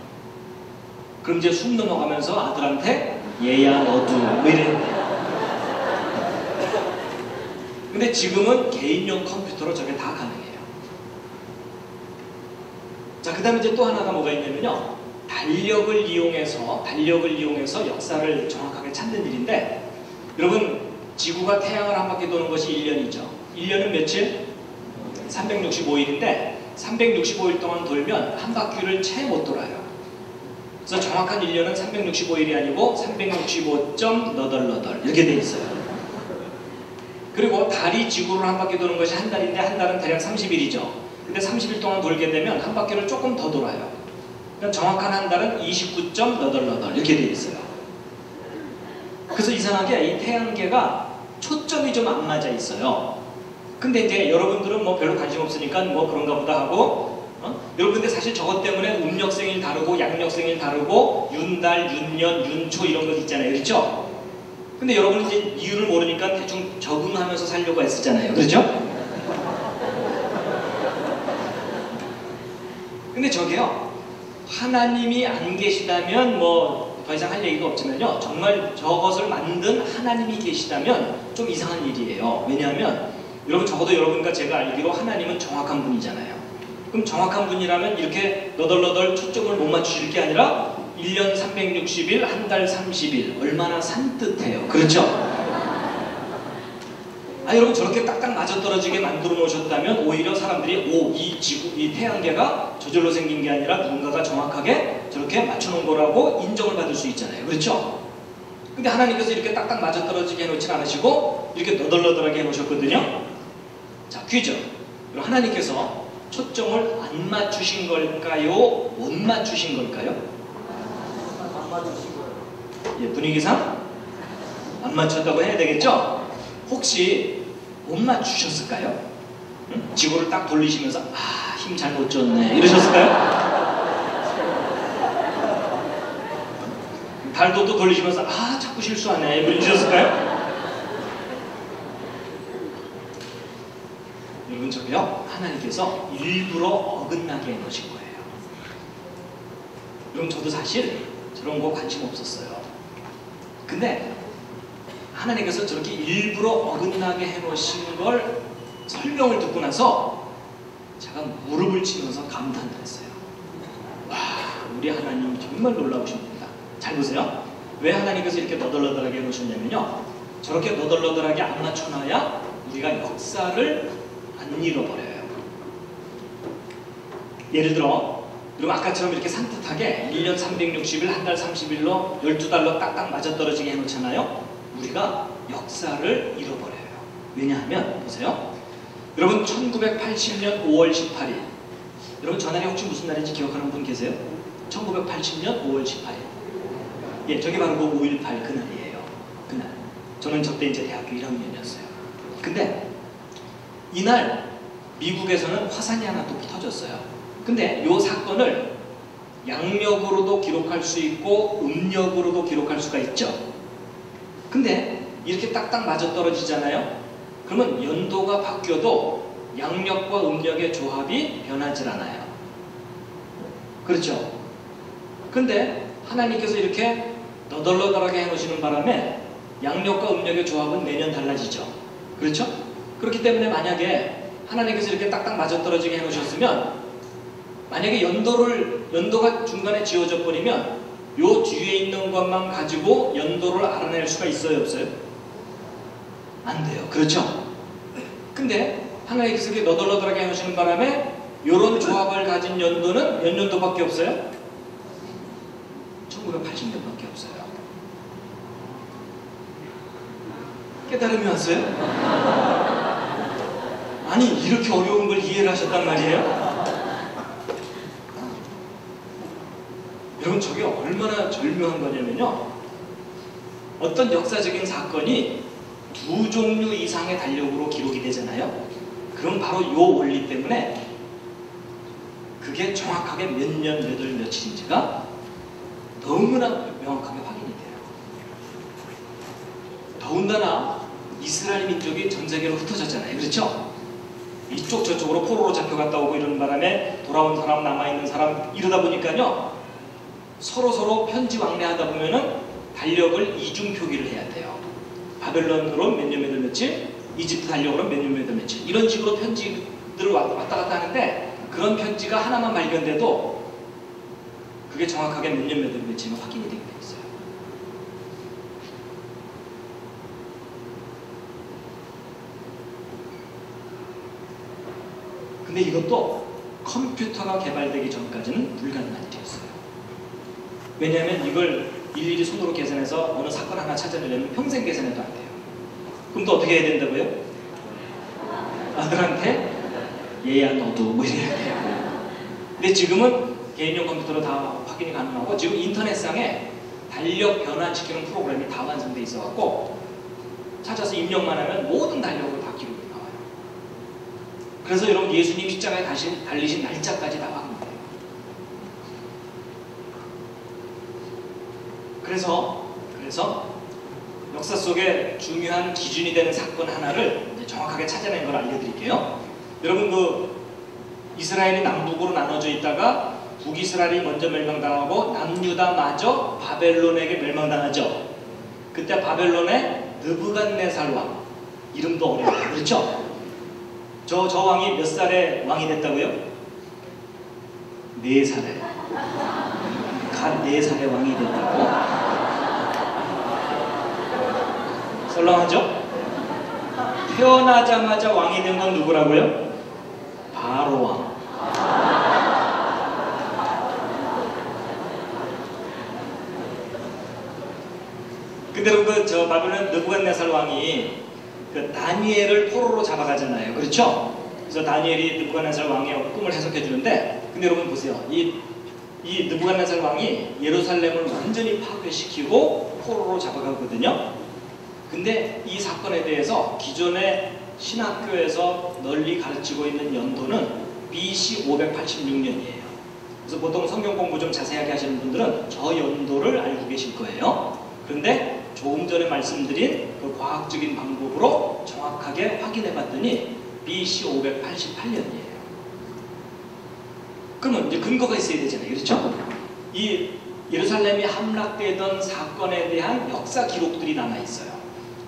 그럼 이제 숨 넘어가면서 아들한테 얘야 너도 뭐 이랬는데 근데 지금은 개인용 컴퓨터로 저게 다 가능해요. 자, 그 다음에 이제 또 하나가 뭐가 있냐면요. 달력을 이용해서 역사를 정확하게 찾는 일인데 여러분 지구가 태양을 한 바퀴 도는 것이 1년이죠. 1년은 며칠? 365일인데 365일 동안 돌면 한 바퀴를 채 못 돌아요. 그래서 정확한 1년은 365일이 아니고 365.8 이렇게 돼 있어요. 그리고 달이 지구를 한 바퀴 도는 것이 한 달인데 한 달은 대략 30일이죠. 근데 30일 동안 돌게 되면 한 바퀴를 조금 더 돌아요. 그러니까 정확한 한 달은 29.8 이렇게 돼 있어요. 그래서 이상하게 이 태양계가 초점이 좀 안 맞아 있어요. 근데 이제 여러분들은 뭐 별로 관심 없으니까 뭐 그런가 보다 하고 여러분 근데 사실 저것 때문에 음력생일 다르고 양력생일 다르고 윤달, 윤년, 윤초 이런 것 있잖아요. 그렇죠? 근데 여러분은 이제 이유를 모르니까 대충 적응하면서 살려고 애쓰잖아요. 그렇죠? 근데 저게요. 하나님이 안 계시다면 뭐 더 이상 할 얘기가 없지만요. 정말 저것을 만든 하나님이 계시다면 좀 이상한 일이에요. 왜냐하면 여러분 적어도 여러분과 제가 알기로 하나님은 정확한 분이잖아요. 그럼 정확한 분이라면 이렇게 너덜너덜 초점을 못 맞추실 게 아니라 1년 360일, 한 달 30일 얼마나 산뜻해요. 그렇죠? 아 여러분 저렇게 딱딱 맞아떨어지게 만들어 놓으셨다면 오히려 사람들이 이 지구, 이 태양계가 저절로 생긴 게 아니라 누군가가 정확하게 저렇게 맞춰놓은 거라고 인정을 받을 수 있잖아요. 그렇죠? 근데 하나님께서 이렇게 딱딱 맞아떨어지게 해놓지 않으시고 이렇게 너덜너덜하게 해놓으셨거든요. 자 퀴즈. 그럼 하나님께서 초점을 안 맞추신 걸까요? 못 맞추신 걸까요? 안 맞으신 거예요. 예, 분위기상 안 맞췄다고 해야 되겠죠? 혹시 못 맞추셨을까요? 응? 지구를 딱 돌리시면서 아, 힘 잘못 줬네 이러셨을까요? 달도 또 돌리시면서 아, 자꾸 실수하네 이러셨을까요? 여러분 저게요, 하나님께서 일부러 어긋나게 해놓으신 거예요. 여러분 저도 사실 저런 거 관심 없었어요. 근데 하나님께서 저렇게 일부러 어긋나게 해놓으신 걸 설명을 듣고 나서 제가 무릎을 치면서 감탄을 했어요. 와, 우리 하나님 정말 놀라우신 분이다. 잘 보세요. 왜 하나님께서 이렇게 너덜너덜하게 해놓으셨냐면요. 저렇게 너덜너덜하게 안 맞춰놔야 우리가 역사를 안 잃어버려요. 예를 들어 그럼 아까처럼 이렇게 산뜻하게 1년 360일 한 달 30일로 12달러 딱딱 맞아떨어지게 해놓잖아요. 우리가 역사를 잃어버려요. 왜냐하면 보세요. 여러분 1980년 5월 18일 여러분 전날이 혹시 무슨 날인지 기억하는 분 계세요? 1980년 5월 18일 예, 저게 바로 그 5.18 그날이에요. 그날 저는 저때 이제 대학교 1학년이었어요. 근데 이날 미국에서는 화산이 하나 또 터졌어요. 근데 이 사건을 양력으로도 기록할 수 있고 음력으로도 기록할 수가 있죠. 근데 이렇게 딱딱 맞아떨어지잖아요. 그러면 연도가 바뀌어도 양력과 음력의 조합이 변하질 않아요. 그렇죠? 근데 하나님께서 이렇게 너덜너덜하게 해놓으시는 바람에 양력과 음력의 조합은 매년 달라지죠. 그렇죠? 그렇기 때문에 만약에 하나님께서 이렇게 딱딱 맞아떨어지게 해놓으셨으면 만약에 연도가 중간에 지워져 버리면 요 뒤에 있는 것만 가지고 연도를 알아낼 수가 있어요? 없어요? 안 돼요. 그렇죠? 근데 하나님께서 이렇게 너덜너덜하게 해놓으시는 바람에 요런 조합을 가진 연도는 몇 년도밖에 없어요? 1980년밖에 없어요. 깨달음이 왔어요? 아니 이렇게 어려운 걸 이해를 하셨단 말이에요? 여러분 저게 얼마나 절묘한 거냐면요. 어떤 역사적인 사건이 두 종류 이상의 달력으로 기록이 되잖아요. 그럼 바로 이 원리 때문에 그게 정확하게 몇 년, 몇 월, 며칠인지가 너무나 명확하게 확인이 돼요. 더군다나 이스라엘 민족이 전 세계로 흩어졌잖아요. 그렇죠? 이쪽 저쪽으로 포로로 잡혀갔다 오고 이러는 바람에 돌아온 사람, 남아있는 사람 이러다 보니까요. 서로 편지 왕래하다 보면은 달력을 이중 표기를 해야 돼요. 바벨론으로 몇 년, 몇 월, 며칠, 이집트 달력으로 몇 년, 몇 월, 며칠 이런 식으로 편지들을 왔다 갔다 하는데 그런 편지가 하나만 발견돼도 그게 정확하게 몇 년, 몇 월, 며칠로 확인이 되게 돼 있어요. 근데 이것도 컴퓨터가 개발되기 전까지는 불가능한 일이었어요. 왜냐하면 이걸 일일이 손으로 계산해서 어느 사건 하나 찾아내려면 평생 계산해도 안 돼요. 그럼 또 어떻게 해야 된다고요? 아들한테 얘야 너도 뭐 이래야 돼요. 근데 지금은 개인용 컴퓨터로 다 확인이 가능하고 지금 인터넷상에 달력 변환시키는 프로그램이 다 완성돼 있어갖고 찾아서 입력만 하면 모든 달력으로 다 기록이 나와요. 그래서 여러분 예수님 십자가에 달리신 날짜까지 다 확인돼요. 그래서 역사 속에 중요한 기준이 되는 사건 하나를 이제 정확하게 찾아낸 걸 알려드릴게요. 여러분 그 이스라엘이 남북으로 나눠져 있다가 북이스라엘이 먼저 멸망당하고 남유다마저 바벨론에게 멸망당하죠. 그때 바벨론의 느부갓네살 왕 이름도 어려워요. 그렇죠? 저 왕이 몇 살에 왕이 됐다고요? 4살에 갓 4살에 왕이 됐다고? 썰렁하죠? 태어나자마자 왕이 된 건 누구라고요? 바로 왕. 근데 여러분 저 바벨론 느부갓네살 왕이 그 다니엘을 포로로 잡아가잖아요. 그렇죠? 그래서 다니엘이 느부갓네살 왕의 꿈을 해석해 주는데 근데 여러분 보세요. 이 느부갓네살 왕이 예루살렘을 완전히 파괴시키고 포로로 잡아가거든요. 근데 이 사건에 대해서 기존의 신학교에서 널리 가르치고 있는 연도는 BC 586년이에요. 그래서 보통 성경 공부 좀 자세하게 하시는 분들은 저 연도를 알고 계실 거예요. 그런데 조금 전에 말씀드린 그 과학적인 방법으로 정확하게 확인해 봤더니 BC 588년이에요. 그러면 이제 근거가 있어야 되잖아요. 그렇죠? 이 예루살렘이 함락되던 사건에 대한 역사 기록들이 남아 있어요.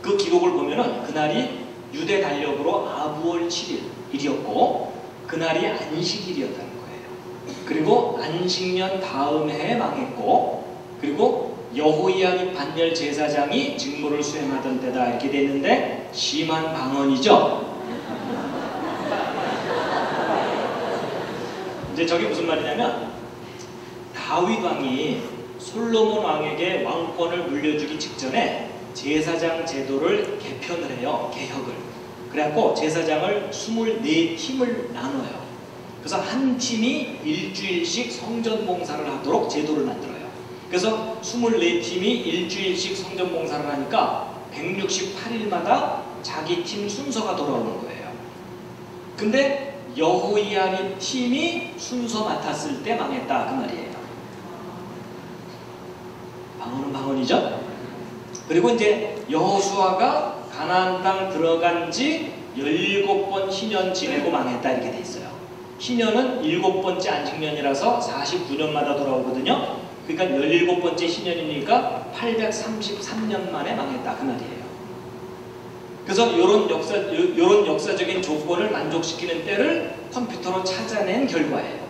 그 기록을 보면은 그날이 유대 달력으로 아부월 7일이었고 그날이 안식일이었다는 거예요. 그리고 안식년 다음 해에 망했고 그리고 여호야립 반열 제사장이 직무를 수행하던 때다 이렇게 됐는데 심한 방언이죠. 이제 저게 무슨 말이냐면 다윗 왕이 솔로몬 왕에게 왕권을 물려주기 직전에 제사장 제도를 개편을 해요. 개혁을. 그래갖고 제사장을 24팀을 나눠요. 그래서 한 팀이 일주일씩 성전 봉사를 하도록 제도를 만들어요. 그래서 24팀이 일주일씩 성전 봉사를 하니까 168일마다 자기 팀 순서가 돌아오는 거예요. 근데 여호야립 팀이 순서 맡았을 때 망했다 그 말이에요. 방언은 방언이죠. 그리고 이제 여호수아가 가나안 땅 들어간 지 17번 희년 지내고 망했다 이렇게 돼 있어요. 희년은 7번째 안식년이라서 49년마다 돌아오거든요. 그러니까 17번째 희년이니까 833년 만에 망했다 그 말이에요. 그래서 이런 역사적인 조건을 만족시키는 때를 컴퓨터로 찾아낸 결과예요.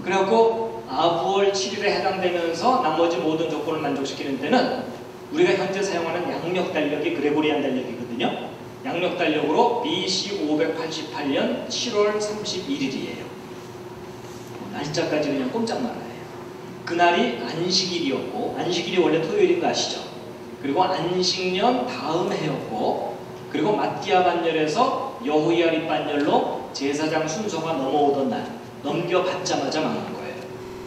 그래갖고 아부월 7일에 해당되면서 나머지 모든 조건을 만족시키는 때는 우리가 현재 사용하는 양력 달력이 그레고리안 달력이거든요. 양력 달력으로 BC 588년 7월 31일이에요. 날짜까지 그냥 꼼짝 말아요. 그날이 안식일이었고, 안식일이 원래 토요일인 거 아시죠? 그리고 안식년 다음 해였고, 그리고 마띠아 반열에서 여호야립 반열로 제사장 순서가 넘어오던 날, 넘겨받자마자 망한 거예요.